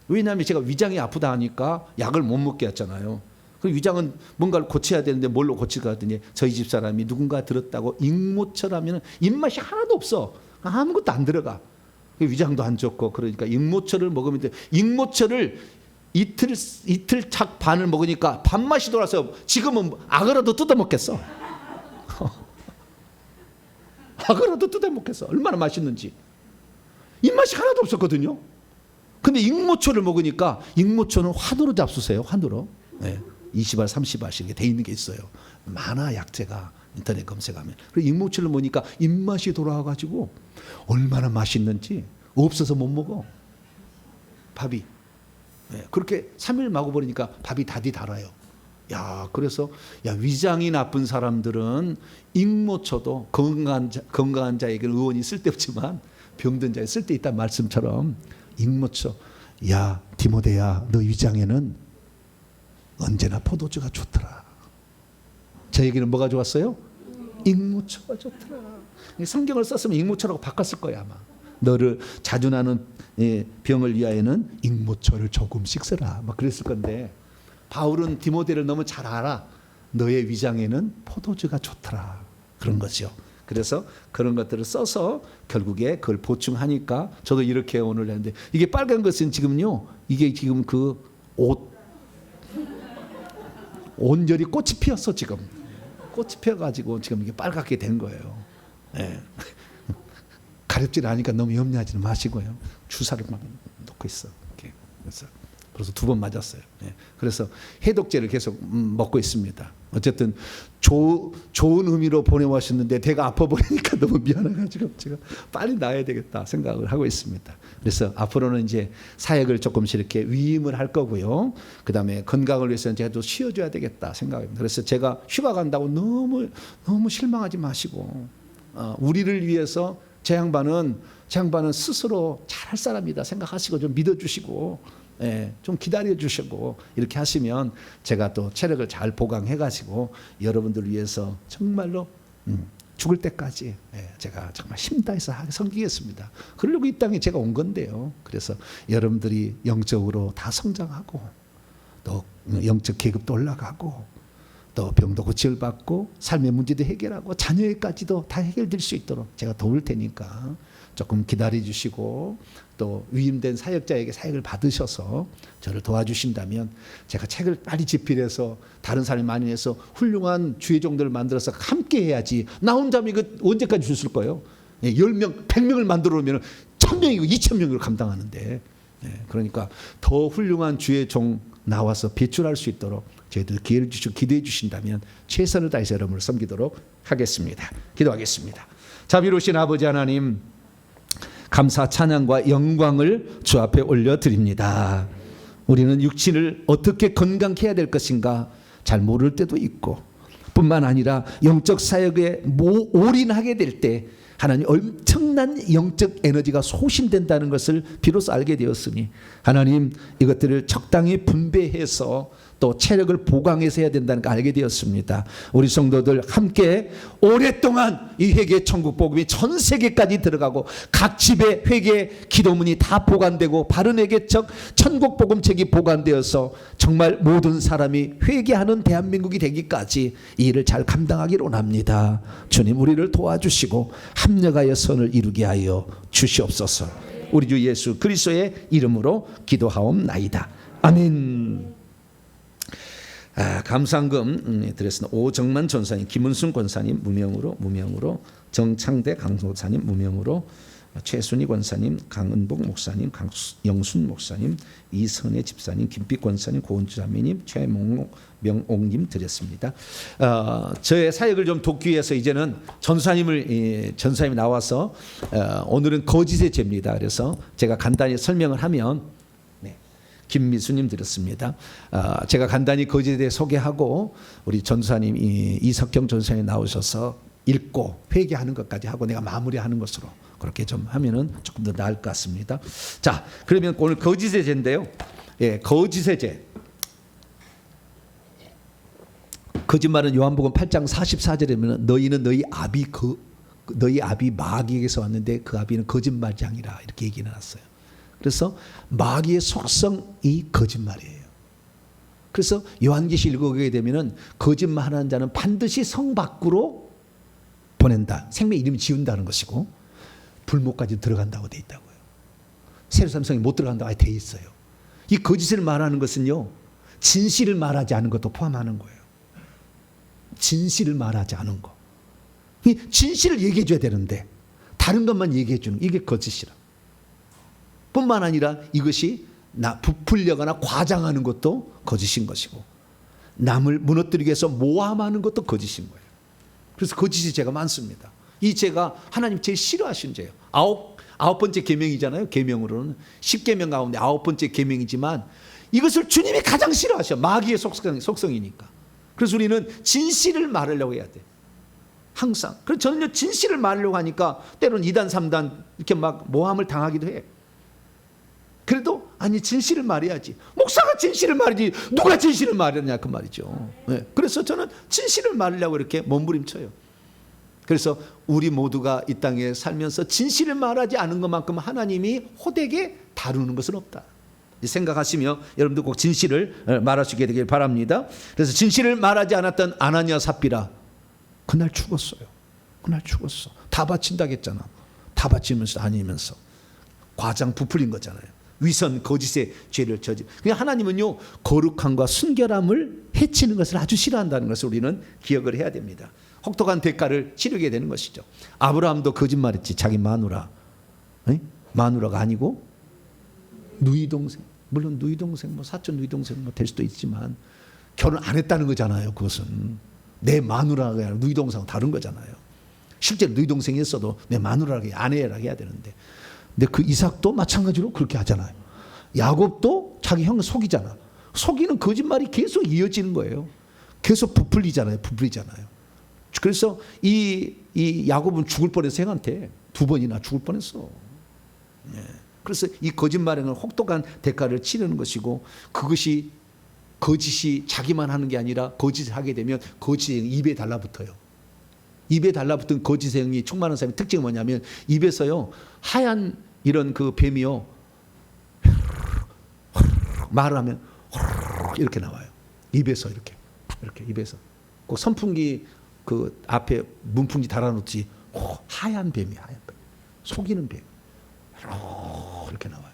왜냐하면 제가 위장이 아프다 하니까 약을 못 먹게 했잖아요. 그 위장은 뭔가를 고쳐야 되는데 뭘로 고칠까 하더니 저희 집 사람이 누군가 들었다고 익모초라면 입맛이 하나도 없어. 아무것도 안 들어가. 위장도 안 좋고. 그러니까 익모초를 먹으면 돼. 익모초를 이틀 착 반을 먹으니까 밥맛이 돌아서 지금은 악어라도 뜯어 먹겠어. 악어라도 뜯어 먹겠어. 얼마나 맛있는지. 입맛이 하나도 없었거든요. 근데 익모초를 먹으니까, 익모초는 환으로 잡수세요. 환으로. 네. 20알 30알씩 이렇게 돼 있는 게 있어요. 많아, 약재가. 인터넷 검색하면. 그리고 익모초를 먹으니까 입맛이 돌아와가지고 얼마나 맛있는지 없어서 못 먹어. 밥이. 네, 그렇게 3일 먹어버리니까 밥이 다디 달아요. 야, 그래서 위장이 나쁜 사람들은 익모초도 건강한 자에게 의원이 쓸데없지만 병든 자에 쓸데있다는 말씀처럼 익모초. 야, 디모데야, 너 위장에는 언제나 포도주가 좋더라. 저에게는 뭐가 좋았어요? 익모초가 좋더라. 성경을 썼으면 익모초라고 바꿨을 거야 아마. 너를 자주 나는 병을 위하여는 익모초를 조금씩 써라. 막 그랬을 건데, 바울은 디모데를 너무 잘 알아. 너의 위장에는 포도주가 좋더라. 그런 거죠. 그래서 그런 것들을 써서 결국에 그걸 보충하니까 저도 이렇게 오늘 했는데, 이게 빨간 것은 지금요, 이게 지금 그 온절이 꽃이 피었어 지금. 꽃이 피어가지고 지금 이게 빨갛게 된 거예요. 네. 가렵질 않으니까 너무 염려하지 마시고요. 주사를 막 놓고 있어. 이렇게. 그래서 벌써 2번 맞았어요. 네. 그래서 해독제를 계속 먹고 있습니다. 어쨌든 좋은 의미로 보내왔었는데 내가 아파 보니까 너무 미안해가지고 제가 빨리 나아야 되겠다 생각을 하고 있습니다. 그래서 앞으로는 이제 사역을 조금씩 이렇게 위임을 할 거고요. 그 다음에 건강을 위해서는 제가 또 쉬어줘야 되겠다 생각합니다. 그래서 제가 휴가 간다고 너무 실망하지 마시고, 우리를 위해서 제 양반은 스스로 잘할 사람이다 생각하시고 좀 믿어주시고, 좀 기다려주시고 이렇게 하시면 제가 또 체력을 잘 보강해가지고 여러분들 위해서 정말로 죽을 때까지 제가 정말 힘다해서 섬기겠습니다. 그러려고 이 땅에 제가 온 건데요. 그래서 여러분들이 영적으로 다 성장하고 또 영적 계급도 올라가고 또 병도 고침을 받고 삶의 문제도 해결하고 자녀에까지도 다 해결될 수 있도록 제가 도울 테니까 조금 기다려 주시고, 또 위임된 사역자에게 사역을 받으셔서 저를 도와주신다면 제가 책을 빨리 집필해서 다른 사람이 많이 해서 훌륭한 주의 종들을 만들어서 함께 해야지. 나 혼자면 이거 언제까지 줄 거예요? 10명, 100명을 만들어 놓으면 1000명이고 2000명을 감당하는데, 그러니까 더 훌륭한 주의 종 나와서 배출할 수 있도록 저희들 기회를 주시고 기도해 주신다면 최선을 다해서 여러분을 섬기도록 하겠습니다. 기도하겠습니다. 자비로우신 아버지 하나님, 감사 찬양과 영광을 주 앞에 올려드립니다. 우리는 육신을 어떻게 건강케 해야 될 것인가 잘 모를 때도 있고, 뿐만 아니라 영적 사역에 올인하게 될 때 하나님 엄청난 영적 에너지가 소진된다는 것을 비로소 알게 되었으니, 하나님 이것들을 적당히 분배해서 또 체력을 보강해서 해야 된다는 걸 알게 되었습니다. 우리 성도들 함께 오랫동안 이 회개 천국 복음이 전 세계까지 들어가고 각 집에 회개 기도문이 다 보관되고 바른 회개책 천국 복음책이 보관되어서 정말 모든 사람이 회개하는 대한민국이 되기까지 이 일을 잘 감당하기를 원합니다. 주님, 우리를 도와주시고 합력하여 선을 이루게 하여 주시옵소서. 우리 주 예수 그리스도의 이름으로 기도하옵나이다. 아멘. 감상금 드렸습니다. 오정만 전사님, 김은순 권사님 무명으로 정창대 강도사님 무명으로 최순희 권사님, 강은복 목사님, 영순 목사님, 이선혜 집사님, 김빛 권사님, 고은주 자매님, 최명옥님 드렸습니다. 저의 사역을 좀 돕기 위해서 이제는 전사님이 나와서 오늘은 거짓의 죄입니다. 그래서 제가 간단히 설명을 하면 김미수님 드렸습니다. 제가 간단히 거짓에 대해 소개하고 우리 전사님 이석경 전사님 나오셔서 읽고 회개하는 것까지 하고 내가 마무리하는 것으로 그렇게 좀 하면은 조금 더 나을 것 같습니다. 자, 그러면 오늘 거짓의 죄인데요. 거짓의 죄. 거짓말은 요한복음 8장 44절에 보면 너희는 너희 아비 마귀에게서 왔는데 그 아비는 거짓말장이라 이렇게 얘기해 놨어요. 그래서 마귀의 속성이 거짓말이에요. 그래서 요한계시 읽어보게 되면은 거짓말하는 자는 반드시 성 밖으로 보낸다. 생명 이름을 지운다는 것이고 불못까지 들어간다고 돼 있다고요. 세르살렘 성에 못 들어간다고 돼 있어요. 이 거짓을 말하는 것은요, 진실을 말하지 않은 것도 포함하는 거예요. 진실을 말하지 않은 거. 이 진실을 얘기해 줘야 되는데 다른 것만 얘기해 주는 이게 거짓이라. 뿐만 아니라 이것이 부풀려거나 과장하는 것도 거짓인 것이고 남을 무너뜨리기 위해서 모함하는 것도 거짓인 거예요. 그래서 거짓이 죄가 많습니다. 이 죄가 하나님 제일 싫어하시는 죄예요. 아홉 번째 계명이잖아요. 계명으로는 10계명 가운데 9번째 계명이지만 이것을 주님이 가장 싫어하셔. 마귀의 속성이니까. 그래서 우리는 진실을 말하려고 해야 돼. 항상. 그래서 저는요 진실을 말하려고 하니까 때로는 2단 3단 이렇게 막 모함을 당하기도 해. 그래도 아니 진실을 말해야지. 목사가 진실을 말이지 누가 진실을 말하냐 그 말이죠. 네. 그래서 저는 진실을 말하려고 이렇게 몸부림쳐요. 그래서 우리 모두가 이 땅에 살면서 진실을 말하지 않은 것만큼 하나님이 호되게 다루는 것은 없다. 생각하시며 여러분도 꼭 진실을 말하시게 되길 바랍니다. 그래서 진실을 말하지 않았던 아나니아 삽비라 그날 죽었어요. 그날 죽었어. 다 바친다고 했잖아. 다 바치면서 아니면서 과장 부풀린 거잖아요. 위선 거짓의 죄를 저지. 그냥 하나님은요 거룩함과 순결함을 해치는 것을 아주 싫어한다는 것을 우리는 기억을 해야 됩니다. 혹독한 대가를 치르게 되는 것이죠. 아브라함도 거짓말했지. 자기 마누라, 마누라가 아니고 누이 동생, 물론 누이 동생, 뭐 사촌 누이 동생 뭐 될 수도 있지만 결혼 안 했다는 거잖아요. 그것은 내 마누라가 아니라 누이 동생하고 다른 거잖아요. 실제로 누이 동생이 있어도 내 마누라라고 아내라고 해야 되는데. 근데 그 이삭도 마찬가지로 그렇게 하잖아요. 야곱도 자기 형을 속이잖아. 속이는 거짓말이 계속 이어지는 거예요. 계속 부풀리잖아요. 그래서 이 야곱은 죽을 뻔해서 형한테 2번이나 죽을 뻔했어. 그래서 이 거짓말에는 혹독한 대가를 치르는 것이고 그것이 거짓이 자기만 하는 게 아니라 거짓을 하게 되면 거짓이 입에 달라붙어요. 입에 달라붙은 거짓의 영이 충만한 사람의 특징이 뭐냐면 입에서요 하얀 이런 그 뱀이요 말을 하면 이렇게 나와요. 입에서 이렇게 입에서 그 선풍기 그 앞에 문풍지 달아놓지 하얀 뱀이야. 하얀 뱀. 속이는 뱀. 이렇게 나와요.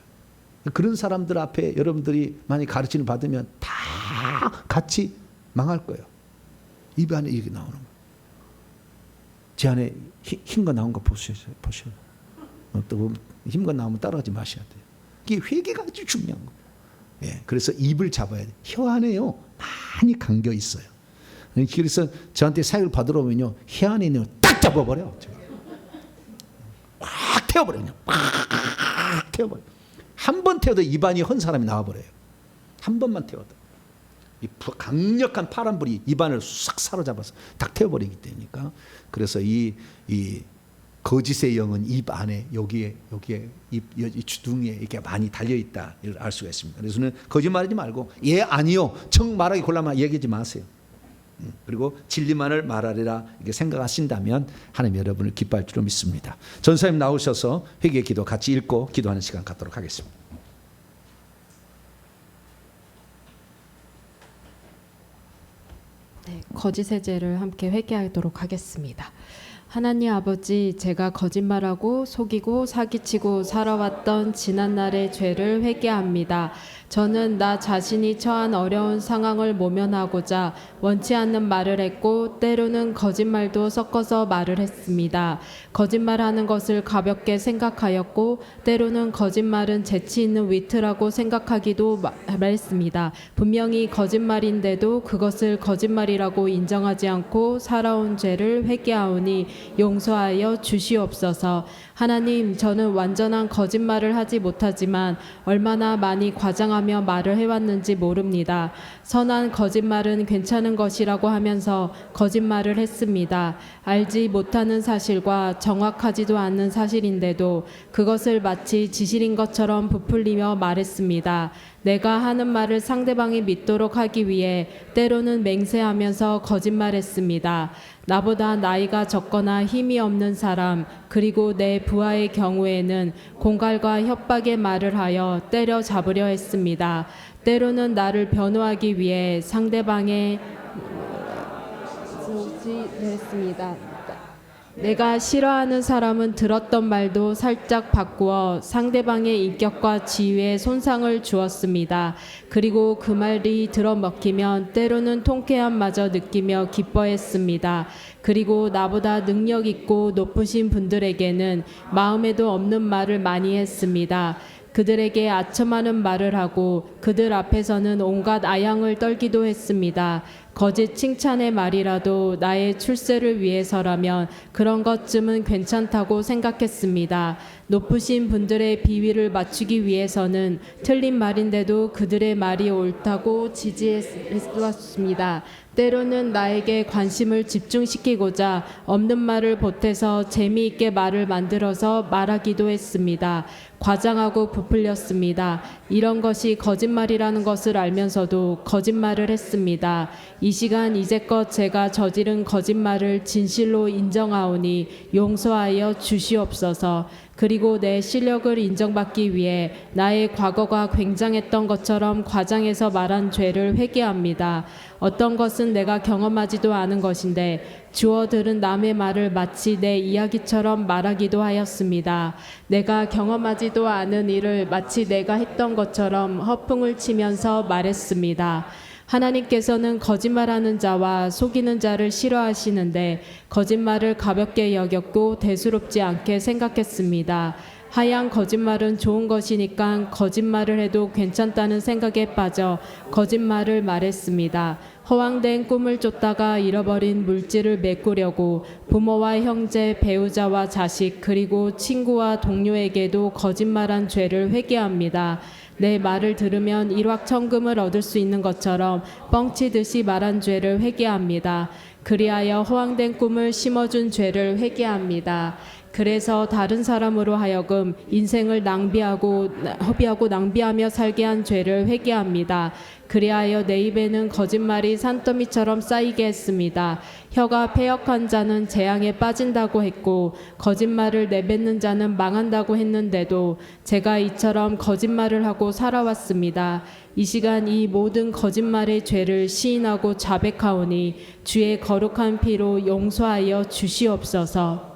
그런 사람들 앞에 여러분들이 만약 가르침을 받으면 다 같이 망할 거예요. 입 안에 이게 나오는 거예요. 제 안에 흰 거 나온 거 보셔요. 또 힘과 나오면 따라하지 마셔야 돼요. 이게 회개가 아주 중요한 거예요. 그래서 입을 잡아야 돼요. 혀 안에요 많이 감겨 있어요. 그래서 저한테 사역을 받으러 오면요 혀 안에 있는 딱 잡아버려. 확 태워버려. 그냥 확 태워버려. 한 번 태워도 입안이 헌 사람이 나와버려요. 한 번만 태워도 이 강력한 파란불이 입안을 싹 사로잡아서 딱 태워버리기 때문이니까. 그래서 이 거짓의 영은 입 안에 여기에 이 주둥이에 이렇게 많이 달려 있다 이걸 알 수가 있습니다. 그래서는 거짓말하지 말고 예 아니요 정 말하기 곤란하면 얘기하지 마세요. 그리고 진리만을 말하리라 이렇게 생각하신다면 하나님 여러분을 기뻐할 줄로 믿습니다. 전사님 나오셔서 회개 기도 같이 읽고 기도하는 시간 갖도록 하겠습니다. 네, 거짓의 죄를 함께 회개하도록 하겠습니다. 하나님 아버지, 제가 거짓말하고 속이고 사기치고 살아왔던 지난날의 죄를 회개합니다. 저는 나 자신이 처한 어려운 상황을 모면하고자 원치 않는 말을 했고 때로는 거짓말도 섞어서 말을 했습니다. 거짓말하는 것을 가볍게 생각하였고 때로는 거짓말은 재치 있는 위트라고 생각하기도 말했습니다. 분명히 거짓말인데도 그것을 거짓말이라고 인정하지 않고 살아온 죄를 회개하오니 용서하여 주시옵소서. 하나님, 저는 완전한 거짓말을 하지 못하지만 얼마나 많이 과장하며 말을 해왔는지 모릅니다. 선한 거짓말은 괜찮은 것이라고 하면서 거짓말을 했습니다. 알지 못하는 사실과 정확하지도 않는 사실인데도 그것을 마치 지실인 것처럼 부풀리며 말했습니다. 내가 하는 말을 상대방이 믿도록 하기 위해 때로는 맹세하면서 거짓말했습니다. 나보다 나이가 적거나 힘이 없는 사람, 그리고 내 부하의 경우에는 공갈과 협박의 말을 하여 때려잡으려 했습니다. 때로는 나를 변호하기 위해 상대방의 했습니다. 내가 싫어하는 사람은 들었던 말도 살짝 바꾸어 상대방의 인격과 지위에 손상을 주었습니다. 그리고 그 말이 들어먹히면 때로는 통쾌함마저 느끼며 기뻐했습니다. 그리고 나보다 능력 있고 높으신 분들에게는 마음에도 없는 말을 많이 했습니다. 그들에게 아첨하는 말을 하고 그들 앞에서는 온갖 아양을 떨기도 했습니다. 거짓 칭찬의 말이라도 나의 출세를 위해서라면 그런 것쯤은 괜찮다고 생각했습니다. 높으신 분들의 비위를 맞추기 위해서는 틀린 말인데도 그들의 말이 옳다고 지지했습니다. 때로는 나에게 관심을 집중시키고자 없는 말을 보태서 재미있게 말을 만들어서 말하기도 했습니다. 과장하고 부풀렸습니다. 이런 것이 거짓말이라는 것을 알면서도 거짓말을 했습니다. 이 시간 이제껏 제가 저지른 거짓말을 진실로 인정하오니 용서하여 주시옵소서. 그리고 내 실력을 인정받기 위해 나의 과거가 굉장했던 것처럼 과장해서 말한 죄를 회개합니다. 어떤 것은 내가 경험하지도 않은 것인데 주워 들은 남의 말을 마치 내 이야기처럼 말하기도 하였습니다. 내가 경험하지도 않은 일을 마치 내가 했던 것처럼 허풍을 치면서 말했습니다. 하나님께서는 거짓말하는 자와 속이는 자를 싫어하시는데 거짓말을 가볍게 여겼고 대수롭지 않게 생각했습니다. 하얀 거짓말은 좋은 것이니까 거짓말을 해도 괜찮다는 생각에 빠져 거짓말을 말했습니다. 허황된 꿈을 쫓다가 잃어버린 물질을 메꾸려고 부모와 형제, 배우자와 자식, 그리고 친구와 동료에게도 거짓말한 죄를 회개합니다. 내 말을 들으면 일확천금을 얻을 수 있는 것처럼 뻥치듯이 말한 죄를 회개합니다. 그리하여 허황된 꿈을 심어준 죄를 회개합니다. 그래서 다른 사람으로 하여금 인생을 허비하고 낭비하며 살게 한 죄를 회개합니다. 그리하여 내 입에는 거짓말이 산더미처럼 쌓이게 했습니다. 혀가 패역한 자는 재앙에 빠진다고 했고 거짓말을 내뱉는 자는 망한다고 했는데도 제가 이처럼 거짓말을 하고 살아왔습니다. 이 시간 이 모든 거짓말의 죄를 시인하고 자백하오니 주의 거룩한 피로 용서하여 주시옵소서.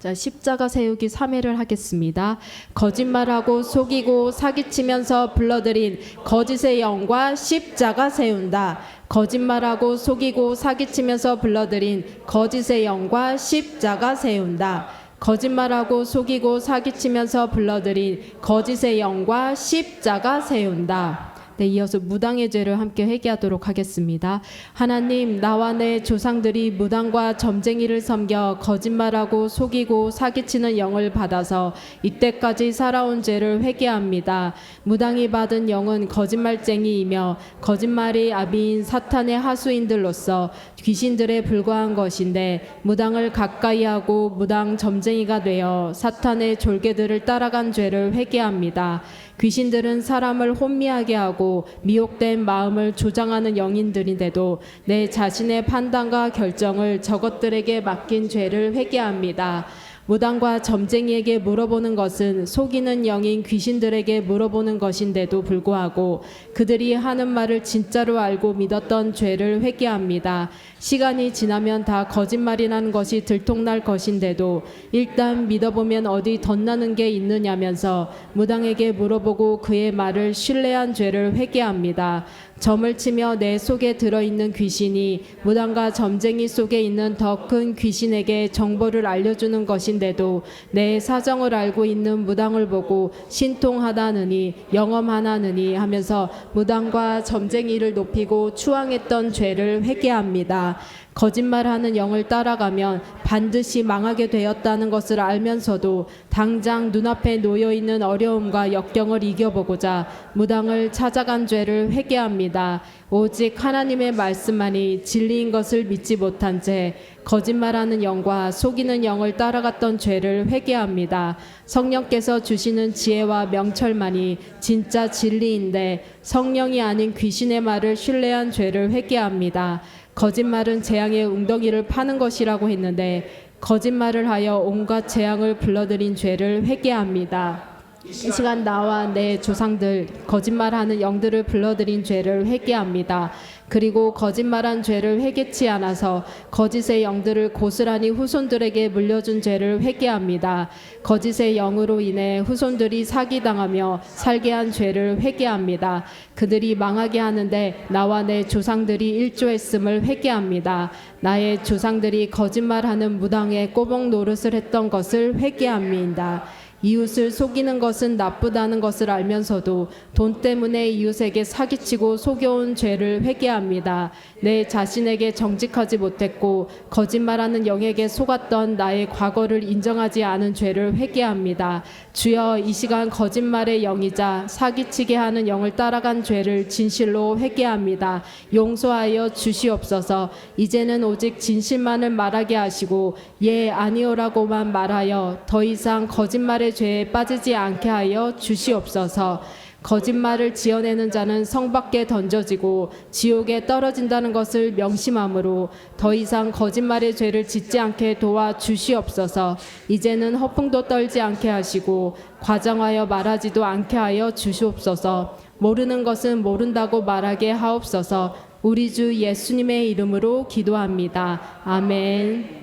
자, 십자가 세우기 3회를 하겠습니다. 거짓말하고 속이고 사기치면서 불러들인 거짓의 영과 십자가 세운다. 거짓말하고 속이고 사기치면서 불러들인 거짓의 영과 십자가 세운다. 거짓말하고 속이고 사기치면서 불러들인 거짓의 영과 십자가 세운다. 네, 이어서 무당의 죄를 함께 회개하도록 하겠습니다. 하나님, 나와 내 조상들이 무당과 점쟁이를 섬겨 거짓말하고 속이고 사기치는 영을 받아서 이때까지 살아온 죄를 회개합니다. 무당이 받은 영은 거짓말쟁이이며 거짓말이 아비인 사탄의 하수인들로서 귀신들에 불과한 것인데 무당을 가까이하고 무당 점쟁이가 되어 사탄의 졸개들을 따라간 죄를 회개합니다. 귀신들은 사람을 혼미하게 하고 미혹된 마음을 조장하는 영인들인데도 내 자신의 판단과 결정을 저것들에게 맡긴 죄를 회개합니다. 무당과 점쟁이에게 물어보는 것은 속이는 영인 귀신들에게 물어보는 것인데도 불구하고 그들이 하는 말을 진짜로 알고 믿었던 죄를 회개합니다. 시간이 지나면 다 거짓말이라는 것이 들통날 것인데도 일단 믿어보면 어디 덧나는 게 있느냐면서 무당에게 물어보고 그의 말을 신뢰한 죄를 회개합니다. 점을 치며 내 속에 들어있는 귀신이 무당과 점쟁이 속에 있는 더 큰 귀신에게 정보를 알려주는 것인데도 내 사정을 알고 있는 무당을 보고 신통하다느니 영험하나느니 하면서 무당과 점쟁이를 높이고 추앙했던 죄를 회개합니다. 거짓말하는 영을 따라가면 반드시 망하게 되었다는 것을 알면서도 당장 눈앞에 놓여있는 어려움과 역경을 이겨보고자 무당을 찾아간 죄를 회개합니다. 오직 하나님의 말씀만이 진리인 것을 믿지 못한 채 거짓말하는 영과 속이는 영을 따라갔던 죄를 회개합니다. 성령께서 주시는 지혜와 명철만이 진짜 진리인데 성령이 아닌 귀신의 말을 신뢰한 죄를 회개합니다. 거짓말은 재앙의 웅덩이를 파는 것이라고 했는데 거짓말을 하여 온갖 재앙을 불러들인 죄를 회개합니다. 이 시간 나와 내 조상들 거짓말하는 영들을 불러들인 죄를 회개합니다. 그리고 거짓말한 죄를 회개치 않아서 거짓의 영들을 고스란히 후손들에게 물려준 죄를 회개합니다. 거짓의 영으로 인해 후손들이 사기당하며 살게 한 죄를 회개합니다. 그들이 망하게 하는데 나와 내 조상들이 일조했음을 회개합니다. 나의 조상들이 거짓말하는 무당에 꼬복 노릇을 했던 것을 회개합니다. 이웃을 속이는 것은 나쁘다는 것을 알면서도 돈 때문에 이웃에게 사기치고 속여온 죄를 회개합니다. 내 자신에게 정직하지 못했고 거짓말하는 영에게 속았던 나의 과거를 인정하지 않은 죄를 회개합니다. 주여, 이 시간 거짓말의 영이자 사기치게 하는 영을 따라간 죄를 진실로 회개합니다. 용서하여 주시옵소서. 이제는 오직 진실만을 말하게 하시고 예 아니오라고만 말하여 더 이상 거짓말의 죄에 빠지지 않게 하여 주시옵소서. 거짓말을 지어내는 자는 성 밖에 던져지고 지옥에 떨어진다는 것을 명심하므로 더 이상 거짓말의 죄를 짓지 않게 도와 주시옵소서. 이제는 허풍도 떨지 않게 하시고 과장하여 말하지도 않게 하여 주시옵소서. 모르는 것은 모른다고 말하게 하옵소서. 우리 주 예수님의 이름으로 기도합니다. 아멘.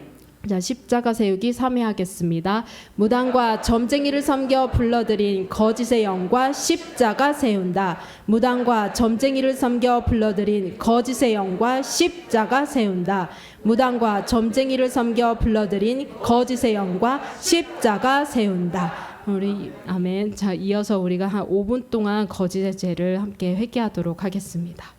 자, 십자가 세우기 3회 하겠습니다. 무당과 점쟁이를 섬겨 불러들인 거짓의 영과 십자가 세운다. 무당과 점쟁이를 섬겨 불러들인 거짓의 영과 십자가 세운다. 무당과 점쟁이를 섬겨 불러들인 거짓의 영과 십자가 세운다. 우리 아멘. 자, 이어서 우리가 한 5분 동안 거짓의 죄를 함께 회개하도록 하겠습니다.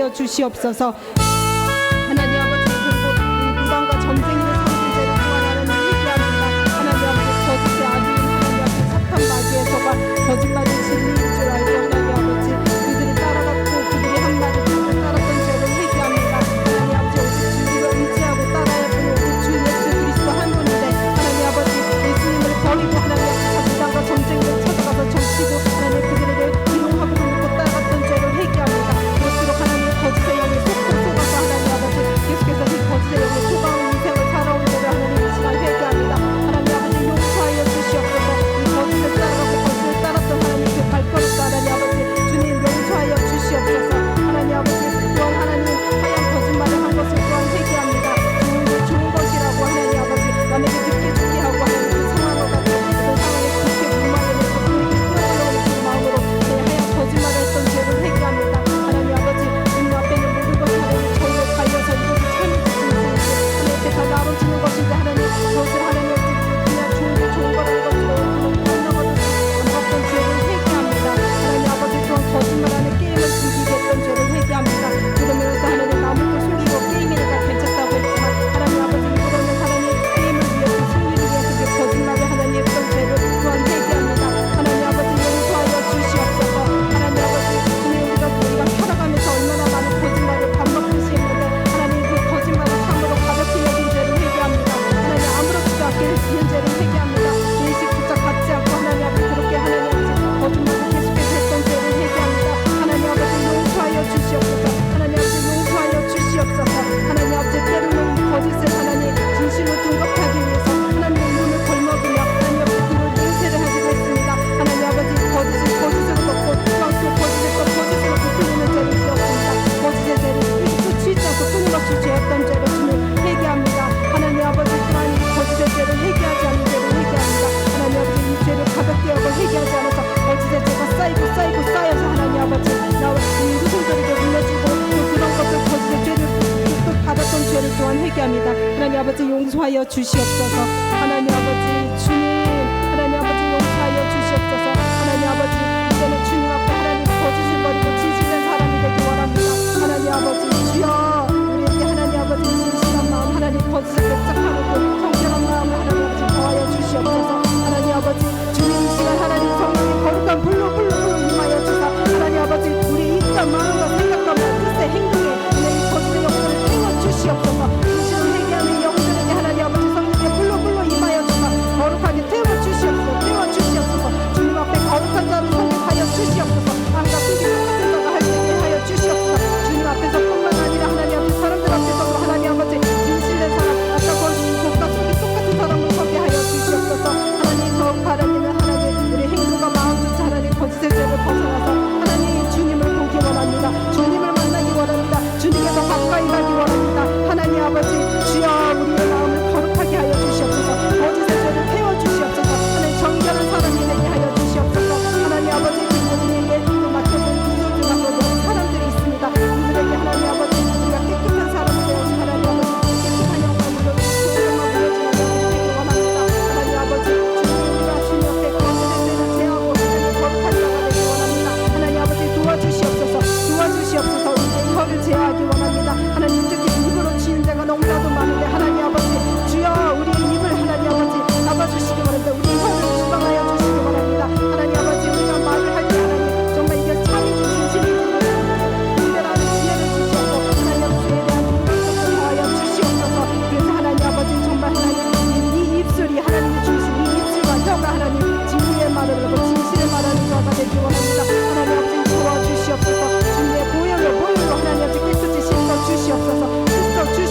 용서하여 주시옵소서. 하나님 아버지, 그리고 이 무당과 점쟁이를 섬긴 죄를 또한 하나님 회개합니다. 하나님 아버지, 거짓의 아들인 하나님 아버지, 사탄 마귀에서가 거짓말이 진리인 줄 알고 하나님 아버지, 그들이 따라갔고 그들이 한 말을 듣고 따랐던 죄를 회개합니다. 하나님 아버지, 오직 진리를 의지하고 따라야 하는 오직 주 예수 그리스도 한 분인데 하나님 아버지, 예수님을 버리고 하나님 아버지, 무당과 점쟁이를 찾아가서 점치고 하나님 그들에게 기용하고 그놓고 따라갔던 죄를 회개합니다. 그럴수록 하나님 거짓의 영이 속아서 하나님 아버지, 계속해서 이 거짓의 영이 속아온 인생을 살아온 죄를 하나님 이 시간 회개합니다. 하나님 아버지, 용서하여 주시옵소서. 이 거짓을 따라가고 거짓을 따랐던 하나님 그 발걸음도 하나님 아버지, 주님 용서하여 주시옵소서. 하나님 아버지, 또한 하나님 하얀 거짓말을 한 것을 또한 회개합니다. 좋은 것이라고 하나님 아버지, 남에게 듣게 좋게 하고 하나님 그 상황을 갖고 그 상황에 그렇게 무마해내서 그에게 끌어올리는 그 마음으로 내 하얀 거짓말을 했던 죄를 회개합니다. 하나님 아버지, 주님 앞에 있는 모든 것이 하나님 저희를 갈려서 이것이 참이 되신 것인지 하나님 앞에 다 나눠지는 것인지 하나님 그것을 하나님 그냥 좋은 거라는 것으로 건너가도 안 받던 죄를 회개합니다. 하나님 아버지, 또한 거짓말하는 게임을 즐기게 했던 죄를 회개합니다. 그러면서 하나님 아무도 속이고 게임이니까 괜찮다고 했지만 하나님 아버지, 이거는 하나님 게임을 위해서 승리를 위해서 그 거짓말을 하나님 했던 죄를 또한 회개합니다. 하나님 아버지, 용서하여 주시옵소서. 하나님 아버지, 주님 우리가 살아가면서 얼마나 많은 거짓말을 반복듯이 했는데 하나님 그 거짓말을 참으로 가볍게 여긴 죄를 회개합니다. 하나님 아무렇지도 않게 지은 죄를 회개합니다. 예식 부탁 받지 않고 하나님 앞에 그렇게 하나님 아버지 거짓말을 계속해서 했던 죄를 회개합니다. 하나님 아버지, 용서하여 주시옵소서. 하나님 아버지, 용서하여 주시옵소서. 하나님 아버지, 때로는 이 거짓을 하나님 진실로 등급하기 위해서 하나님의 이름을 걸먹이며 하나님 아버지 그를 맹세를 하기도 했습니다. 하나님 아버지, 거짓을 거짓으로 덮고 또한 그 거짓을 또 거짓으로 부풀리는 죄를 지었습니다. 거짓의 죄를 치지 않고 끊임없이 죄했던 죄를 주님 회개합니다. 하나님 아버지, 또한 이 거짓의 죄를 회개하지 않는 죄를 회개합니다. 하나님 아버지, 이 죄를 가볍게 여고 회개하지 않아서 거짓의 죄가 쌓이고 쌓여서 하나님 아버지 나와 이 후손들에게 물려주고 또 그런 것들 거짓의 죄를 또 받았던 죄를 또한 회개합니다. 하나님 아버지, 용서하여 주시옵소서. 하나님 아버지, 주님 하나님 아버지, 용서하여 주시옵소서. 하나님 아버지, 이제는 주님 앞에 하나님 거짓을 버리고 진실된 사람이 되기 원합니다. 하나님 아버지, 주여 우리에게 하나님 아버지 진실한 마음, 하나님 거짓을 배척하고 또 성결한 마음을 하나님 아버지 더하여 주시옵소서. 하나님 아버지, 주님 이 시간 하나님 성령의 거룩한 불로 임하여 주사 하나님 아버지, 우리 입과 마음과 생각과 뜻의 행동에 이 거짓의 영들을 태워 주시옵소서. 진실을 회개하는 영들에게 하나님 아버지 성령의 불로 임하여 주사 거룩하게 태워 주시옵소서. 주님 앞에 거룩한 자를 선택하여 주시옵소서. 왕과 속이 똑같은 자가 할 수 있게 하여 주시옵소서. 주님 앞에서뿐만 아니라 하나님 아버지 사람들 앞에서도 하나님 아버지 진실된 사람, 아까 속과 속이 똑같은 사람을 서게 하여 주시옵소서. 하나님 더욱 바라기는 하나님 우리 행동과 마음조차 하나님 거짓의 죄를 벗어나서 하나님 주님을 보기 원합니다. 주님을 만나기 원합니다. 주님께 더 가까이 가기 원합니다. 하나님 아버지, 주여 우리의 마음을 거룩하게 하여 주시옵소서. 거짓의 죄를 태워 주시옵소서. 하나님 정결한 사람이 되게 하여 주시옵소서. 하나님 아버지, 우리에게 맡겨진 구속주하고 사람들이 있습니다. 그들에게 하나님 아버지 우리가 깨끗한 사람이 되어서 하나님 아버지 깨끗한 영광으로 소유만 보여주는 것이 되기 원합니다. 하나님 아버지, 주님과 주님 앞에 거짓의 죄를 제하고 하나님 거룩한 자가 되기 원합니다. 하나님 아버지 도와주시옵소서. 우리의 혀를 제하기 원합니다. 하나님 특히 입으로 지은 죄가 너무나도 많은데 하나님 아버지, 주여 우리의 입을 하나님 아버지 잡아주시기 원합니다. 우리의 혀를 주방하여 주시기 원합니다. 하나님 아버지, 우리가 말을 할 때 하나님 정말 이게 참인지 진실인지 분별하는 지혜를 주시옵소서. 하나님 아버지에 대한 공감성을 더하여 주시옵소서. 그래서 하나님 아버지 정말 하나님 이 입술이 하나님이 주신 이 입술과 혀가 하나님 진리의 말을 하고 진실의 말하는 자가 되기 원합니다. 하나님 아버지 도와주시옵소서. 주님의 보혈로 하나님 아버지 깨끗이 씻어 주시옵소서. 하나님 아버지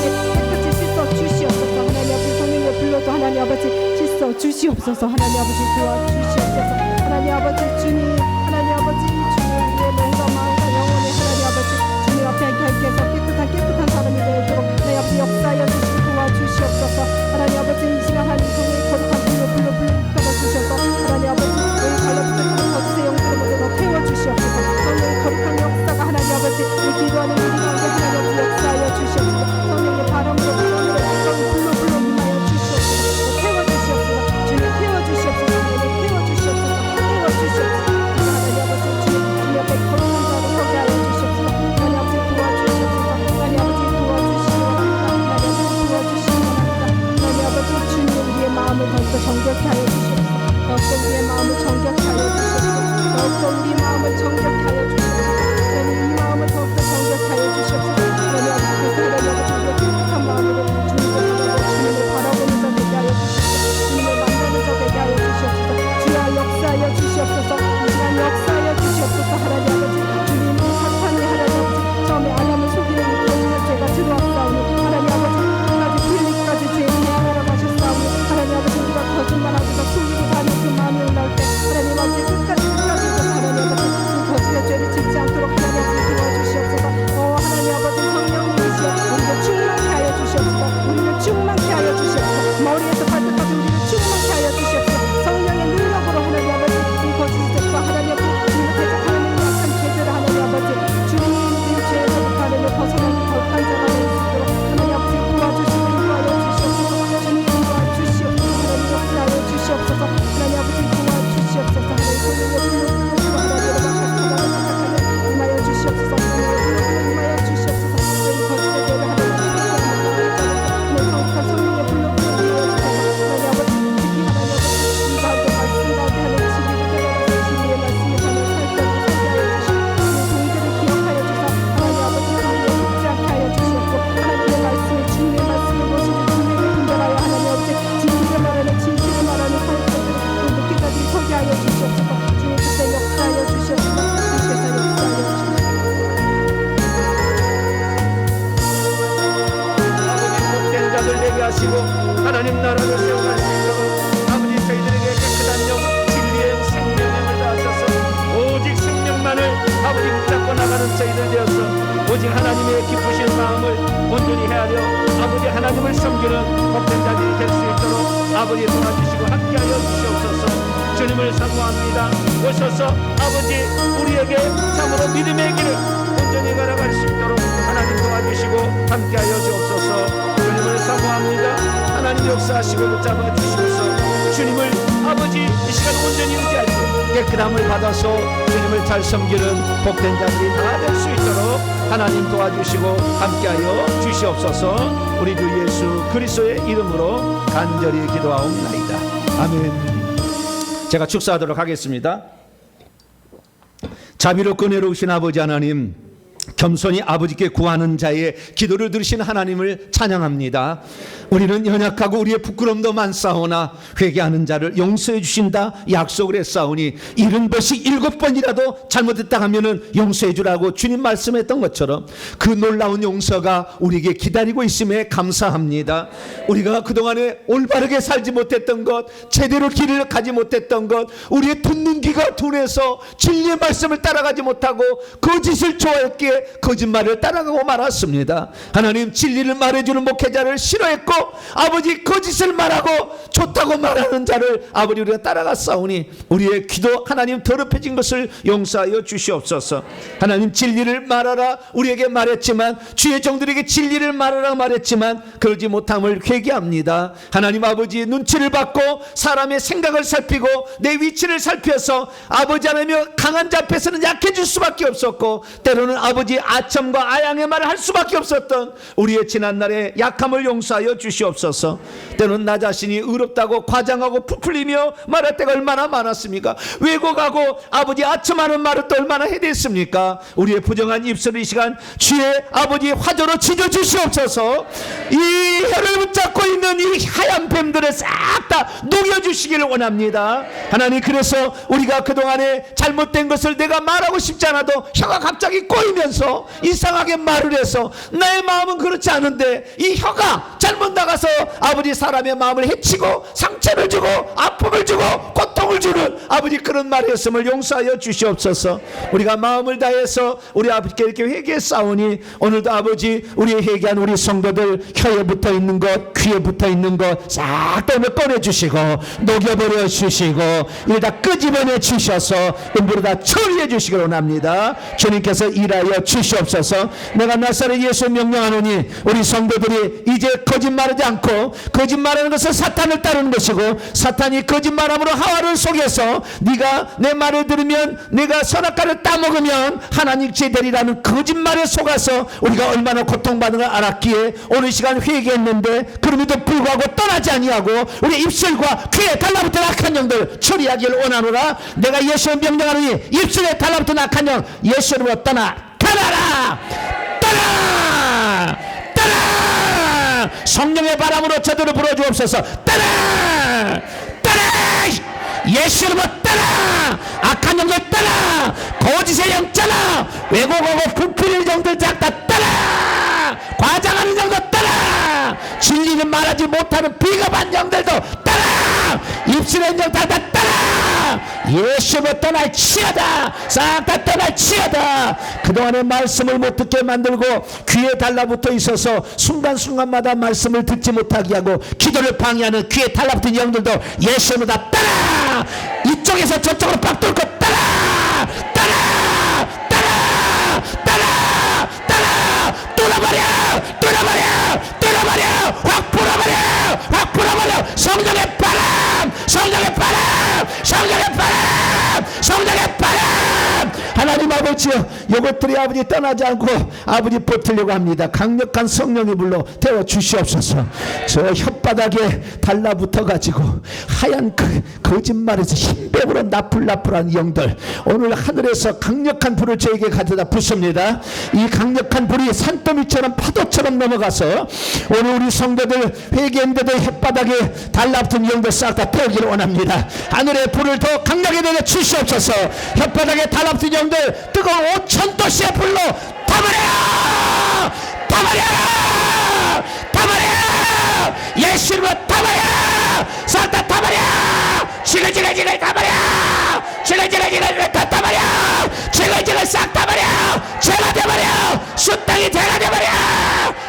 깨끗이 씻어 주시옵소서. 하나님 아버지 성령의 불로도 하나님 아버지 씻어 주시옵소서. 하나님 아버지 도와주시옵소서. 하나님 아버지, 주님 하나님 아버지, 주님의 몸과 마음과 영혼이 하나님 아버지 주님 앞에 결계해서 깨끗한 사람이 되도록 하나님 아버지 역사하여 주시고 도와주시옵소서. 하나님 아버지, 이 시간 하나님 성령의 거룩한 불로 받아주셔서 하나님 아버지 우리 갈라붙었던 거짓의 영들을 모두 다 태워주시옵소서. 성령의 거룩한 역사가 하나님 아버지 우리 기도하는 우리 가운데 하나님 아버지 역사하여 주시옵소서. 성령의 바람으로 불로 임하여 주시옵소서. 태워주시옵소서. 주님 태워주시옵소서. 하나님 태워주시옵소서. 하나님 아버지 나라를 세워갈 수 있도록 아버지 저희들에게 깨끗한 영 진리의 생명을 다하셔서 오직 생명만을 아버지 붙잡고 나가는 저희들 되어서 오직 하나님의 기쁘신 마음을 온전히 헤아려 아버지 하나님을 섬기는 복된 자들이 될 수 있도록 아버지 도와주시고 함께하여 주시옵소서. 주님을 사모합니다. 오셔서 아버지 우리에게 참으로 믿음의 길을 온전히 걸어갈 수 있도록 하나님 도와주시고 함께하여 주옵소서. 주님을 사모합니다. 하나님 역사하시고 붙잡아 주시옵소서. 주님을 아버지 이 시간 온전히 의지할 때 깨끗함을 받아서 주님을 잘 섬기는 복된 자들이 다 될 수 있도록 하나님 도와주시고 함께하여 주시옵소서. 우리 주 예수 그리스도의 이름으로 간절히 기도하옵나이다. 아멘. 제가 축사하도록 하겠습니다. 자비롭고 은혜로우신 아버지 하나님, 겸손히 아버지께 구하는 자의 기도를 들으신 하나님을 찬양합니다. 우리는 연약하고 우리의 부끄럼도 많사오나 회개하는 자를 용서해 주신다 약속을 했사오니 70번씩 7번이라도 잘못했다 하면은 용서해 주라고 주님 말씀했던 것처럼 그 놀라운 용서가 우리에게 기다리고 있음에 감사합니다. 우리가 그동안에 올바르게 살지 못했던 것, 제대로 길을 가지 못했던 것, 우리의 듣는 귀가 둔해서 진리의 말씀을 따라가지 못하고 거짓을 좋아했기에 거짓말을 따라가고 말았습니다. 하나님, 진리를 말해주는 목회자를 싫어했고 아버지 거짓을 말하고 좋다고 말하는 자를 아버지 우리가 따라갔사오니 우리의 기도 하나님 더럽혀진 것을 용서하여 주시옵소서. 하나님, 진리를 말하라 우리에게 말했지만, 주의 종들에게 진리를 말하라 말했지만 그러지 못함을 회개합니다. 하나님 아버지, 눈치를 받고 사람의 생각을 살피고 내 위치를 살펴서 아버지 하나님 강한 자 앞에서는 약해질 수밖에 없었고 때로는 아버지 아첨과 아양의 말을 할 수밖에 없었던 우리의 지난날의 약함을 용서하여 주시옵소서. 때로는 나 자신이 의롭다고 과장하고 부풀리며 말할 때가 얼마나 많았습니까? 왜곡하고 아버지 아첨하는 말을 또 얼마나 해댔습니까? 우리의 부정한 입술을 이 시간 주의 아버지 화조로 지져 주시옵소서. 이 혀를 붙잡고 있는 이 하얀 뱀들을 싹 다 녹여주시기를 원합니다. 하나님, 그래서 우리가 그동안에 잘못된 것을 내가 말하고 싶지 않아도 혀가 갑자기 꼬이면서 이상하게 말을 해서 나의 마음은 그렇지 않은데 이 혀가 잘못 나가서 아버지 사람의 마음을 해치고 상처를 주고 아픔을 주고 고통을 주는 아버지 그런 말을 했음을 용서하여 주시옵소서. 우리가 마음을 다해서 우리 아버지께 이렇게 회개했사오니 오늘도 아버지 우리의 회개한 우리 성도들 혀에 붙어있는 것, 귀에 붙어있는 것 싹 다 꺼내주시고 녹여버려 주시고 이를 다 끄집어내 주셔서 음부로 다 처리해 주시기 원합니다. 주님께서 일하여 주시옵소서. 내가 나사렛 예수 명령하노니 우리 성도들이 이제 거짓말하지 않고, 거짓말하는 것은 사탄을 따르는 것이고 사탄이 거짓말함으로 하와를 속여서 네가 내 말을 들으면 네가 선악과를 따먹으면 하나님 제되리라는 거짓말에 속아서 우리가 얼마나 고통받는 걸 알았기에 오늘 시간 회개했는데 그럼에도 불구하고 떠나지 아니하고 우리 입술과 귀에 달라붙은 악한 영들 처리하기를 원하노라. 내가 예수를 명령하노니 입술에 달라붙은 악한 영 예수로 떠나 떠나라. 떠나. 떠나. 성령의 바람으로 저들을 불어주옵소서. 떠나. 떠나. 예수로 떠나. 악한 영들 떠나. 거짓의 영 떠나. 왜곡하고 부풀릴 영들 다 떠나. 과장하는 영들 떠나. 진리는 말하지 못하는 비겁한 영들도 떠나. 입술의 영 다 떠나. 예수로 떠날 치여다. 싹 다 떠날 치여다. 그동안의 말씀을 못 듣게 만들고 귀에 달라붙어 있어서 순간순간마다 말씀을 듣지 못하게 하고 기도를 방해하는 귀에 달라붙은 영들도 예수로 다 떠나. 이쪽에서 저쪽으로 빡 뚫고 떠나. 떠나. 떠나. 떠나. 떠나. 뚫어버려. 뚫어버려. 뚫어버려. 확 풀어버려. 확 풀어버려. 성령의 바람. 성령의 바람. 성령의 바람. 성령의 바람. 하나님 아버지여, 이것들이 아버지 떠나지 않고 아버지 버티려고 합니다. 강력한 성령의 불로 태워 주시옵소서. 저 혓바닥에 달라붙어 가지고 하얀 거짓말에서 흰뱀으로 나풀나풀한 영들 오늘 하늘에서 강력한 불을 저에게 가져다 붓습니다. 이 강력한 불이 산더미처럼 파도처럼 넘어가서 오늘 우리 성도들 회개했는데도 혓바닥에 달라붙은 영들 싹 다 태우기를 원합니다. 하늘의 불을 더 강력하게 내려 주시옵소서. 혓바닥에 달라붙은 영들 뜨거운 5,000도씨의 불로 타버려! 타버려! 타버려! 예수로 타버려! 죄가지를 다 버려. 죄가지를 싹 다 버려. 죄가 돼버려. 숫땅이 죄가 돼버려.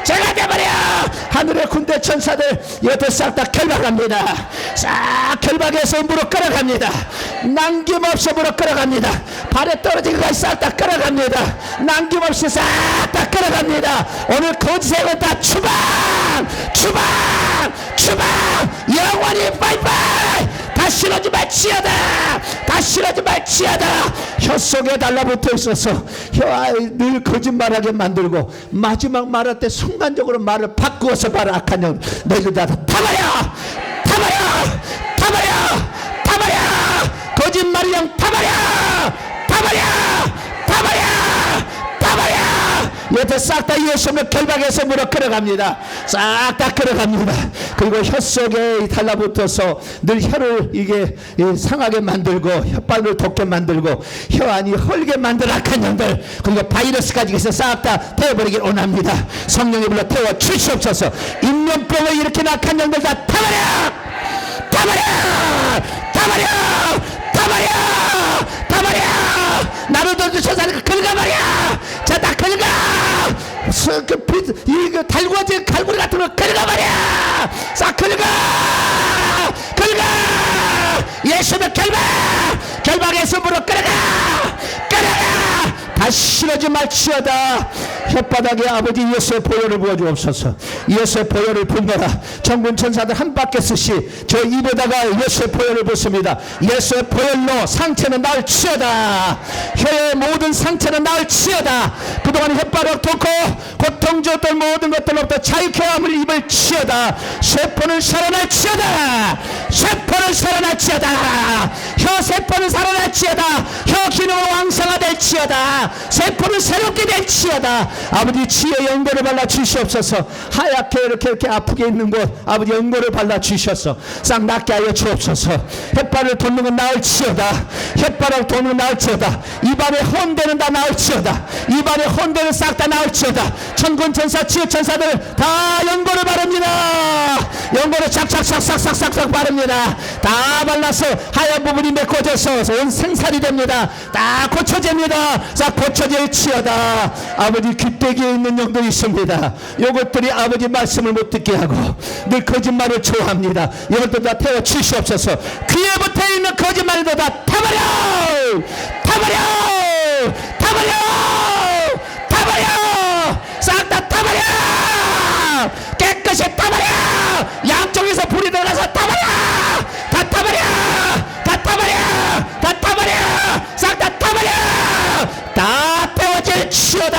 죄가 돼버려. 하늘의 군대 천사들 이것들 싹 다 결박합니다. 싹 결박해서 무릎 끌어갑니다. 남김없이 무릎 끌어갑니다. 발에 떨어진 것까지 싹 다 끌어갑니다. 남김없이 싹 다 끌어갑니다. 오늘 거짓행은 다 추방 추방 추방 영원히 바이바이. 다시 오지 말지어다. 다시 오지 말지어다. 혀 속에 달라붙어 있어서 늘 거짓말하게 만들고 마지막 말할 때 순간적으로 말을 바꾸어서 말을 악한 영 너희들 다 타버려 타버려 타버려 타버려. 거짓말이랑 타버려 타버려 타버려 타버려. 이렇게 싹 다 예수님을 결박해서 물어 끌어갑니다. 싹 다 끌어갑니다. 그리고 혀 속에 달라붙어서 늘 혀를 이게 상하게 만들고 혓발을 돋게 만들고 혀 안이 헐게 만들 악한 영들 그리고 바이러스까지 해서 싹 다 태워버리길 원합니다. 성령이 불러 태워 주시옵소서. 인면병을 일으키는 악한 영들 다 타버려 타버려 타버려 타버려 타버려. 나를 던져서 긁어버려. 자 다 긁어. 이거 달구어진 갈고리 같은 거 긁어버려. 싹 긁어 긁어. 예수의 결박에서 무릎 끌어가 끌어가. 다시 이러지 말지어다. 혓바닥에 아버지 예수의 보혈을 부어주옵소서. 예수의 보혈을 붓노라. 천군 천사들 한 바퀴 쓰시 저 입에다가 예수의 보혈을 붓습니다. 예수의 보혈로 상처는 나을지어다. 혀의 모든 상처는 나을지어다. 그동안 혓바닥 돋고 고통 줬던 모든 것들로부터 자유케 함을 입을지어다. 세포는 살아날지어다. 세포는 살아날지어다. 혀 세포는 살아날지어다. 혀 기능은 왕성화될지어다. 세포는 새롭게 될지어다. 아버지 지혜의 연고를 발라 주시옵소서. 하얗게 이렇게 아프게 있는 곳 아버지 연고를 발라 주셔서 싹 낫게 하여 주옵소서. 혓발을 돋는 건 나을지어다. 혓발을 돋는 건 나을지어다. 입안에 혼대는 다 나을지어다. 입안에 혼대는 싹 다 나을지어다. 천군 천사 지혜 천사들 다 연고를 바릅니다. 연고를 착착착착착착 바릅니다. 다 발라서 하얀 부분이 메꿔져서 온 생살이 됩니다. 다 고쳐집니다. 싹 고쳐질지어다. 아버지 귀때기에 있는 영들이 있습니다. 이것들이 아버지 말씀을 못 듣게 하고 늘 거짓말을 좋아합니다. 이것들 다 태워 주시옵소서. 귀에 붙어 있는 거짓말도 다 타버려 타버려 타버려 타버려. 싹 다 타버려. 깨끗이 타버려. 양쪽에서 불이 들어가서 타버려. 다 타버려 다 타버려 다 타버려. 싹 다 타버려. 다 태워질지어다.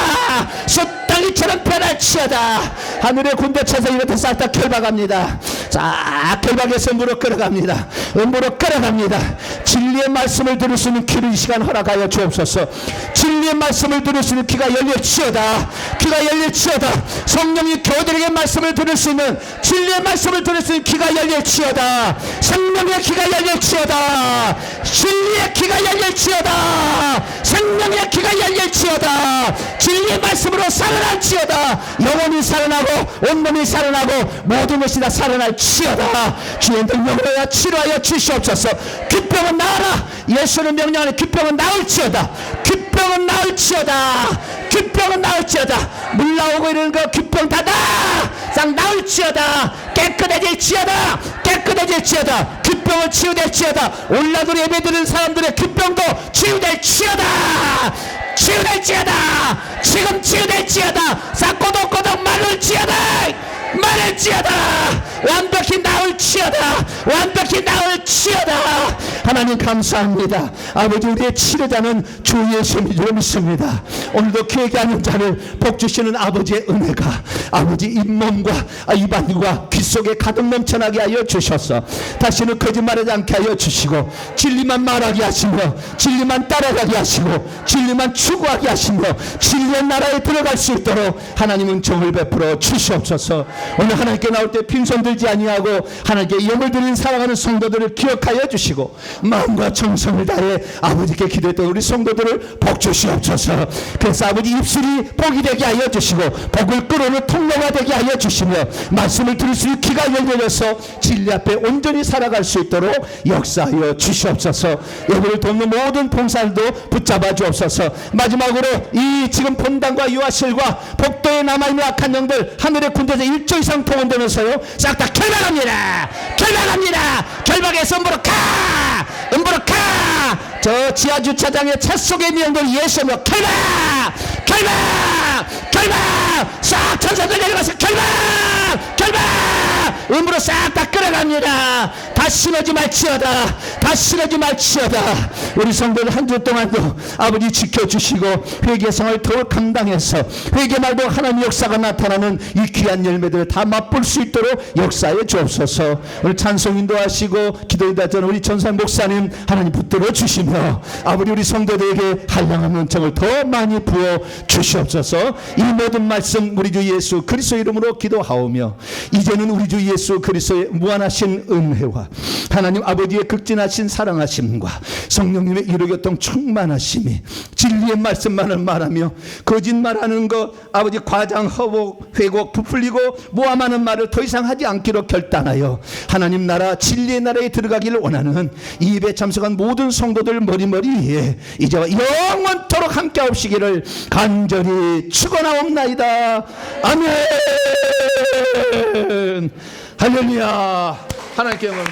숫덩이처럼 변할지어다. 하늘의 군대 천사 이렇게 싹 다 결박합니다. 싹 결박해서 무릎 끌어갑니다. 무릎 끌어갑니다. 진리의 말씀을 들을 수 있는 귀를 이 시간 허락하여 주옵소서. 진리의 말씀을 들을 수 있는 귀가 열릴지어다. 귀가 열릴지어다. 성령이 교들에게 말씀을 들을 수 있는 진리의 말씀을 들을 수 있는 귀가 열릴지어다. 생명의 귀가 열릴지어다. 진리의 귀가 열릴지어다. 생명의 귀가 열릴지어다. 진리의 말씀으로 살아날지어다. 영혼이 살아나고 온몸이 살아나고 모든 것이 다 살아날지어다. 주의 능력으로 치료하여 주시옵소서. 귀병은 나아라. 예수는 명령하는 귀병은 나을지어다. 귀병은 나을지어다. 귀병은 나을지어다. 물 나오고 이러는 거 귀병 다 싹 나을지어다. 깨끗해질지어다. 깨끗해질지어다. 귀병은 치유될지어다. 올라들 예배드리는 사람들의 귀병도 치유될지어다. 치유될지어다. 지금 치유될지어다. 싹 꼬독꼬독 마를지어다. 마를지어다. 완벽히 나을지어다. 완벽히 나을지어다. 하나님 감사합니다. 아버지 우리의 치료자는 주 예수님을 믿습니다. 오늘도 그에게 하는 자를 복주시는 아버지의 은혜가 아버지 잇몸과 입안과 귀 속에 가득 넘쳐나게 하여 주셔서 다시는 거짓말하지 않게 하여 주시고 진리만 말하게 하시며 진리만 따라가게 하시고 진리만 추구하게 하시며 진리의 나라에 들어갈 수 있도록 하나님은 정을 베풀어 주시옵소서. 오늘 하나님께 나올 때 빈손 들지 아니하고 하나님께 영을 드린 사랑하는 성도들을 기억하여 주시고 마음과 정성을 다해 아버지께 기도했던 우리 성도들을 복 주시옵소서. 그래서 아버지 입술이 복이 되게 하여 주시고 복을 끌어오는 통로가 되게 하여 주시며 말씀을 들을 수 있는 귀가 열려져서 진리 앞에 온전히 살아갈 수 있도록 역사하여 주시옵소서. 예배를 돕는 모든 봉사들도 붙잡아 주옵소서. 마지막으로 이 지금 본당과 유아실과 복도에 남아있는 악한 영들 하늘의 군대에서 1조 이상 동원되면서요 싹 다 결박합니다. 결박합니다. 결박해서 음부로 가! 음부로 가! 저 지하 주차장에 차 속에 있는 영들 예수며 결박! 결박! 결박! 싹 천사들 내려가서 결박! 결박! 음으로 싹 다 끌어갑니다. 다 신어지 말지어다. 다 신어지 말지어다. 우리 성도들 한 주 동안도 아버지 지켜주시고 회개성을 더욱 감당해서 회개 말고 하나님 역사가 나타나는 이 귀한 열매들을 다 맛볼 수 있도록 역사해 주옵소서. 오늘 찬송 인도하시고 기도인도하던 우리 전산 목사님 하나님 붙들어 주시며 아버지 우리 성도들에게 한량한 은총을 더 많이 부어 주시옵소서. 이 모든 말씀 우리 주 예수 그리스도 이름으로 기도하오며 이제는 우리 주 예수 그리스도의 무한하신 은혜와 하나님 아버지의 극진하신 사랑하심과 성령님의 이루교통 충만하심이 진리의 말씀만을 말하며 거짓말하는 것 아버지 과장 허복 회곡 부풀리고 모함하는 말을 더 이상 하지 않기로 결단하여 하나님 나라 진리의 나라에 들어가기를 원하는 이 예배 참석한 모든 성도들 머리머리 위에 이제와 영원토록 함께 하옵시기를 간절히 축원하옵나이다. 아멘. 할렐루야. 하나님께 영광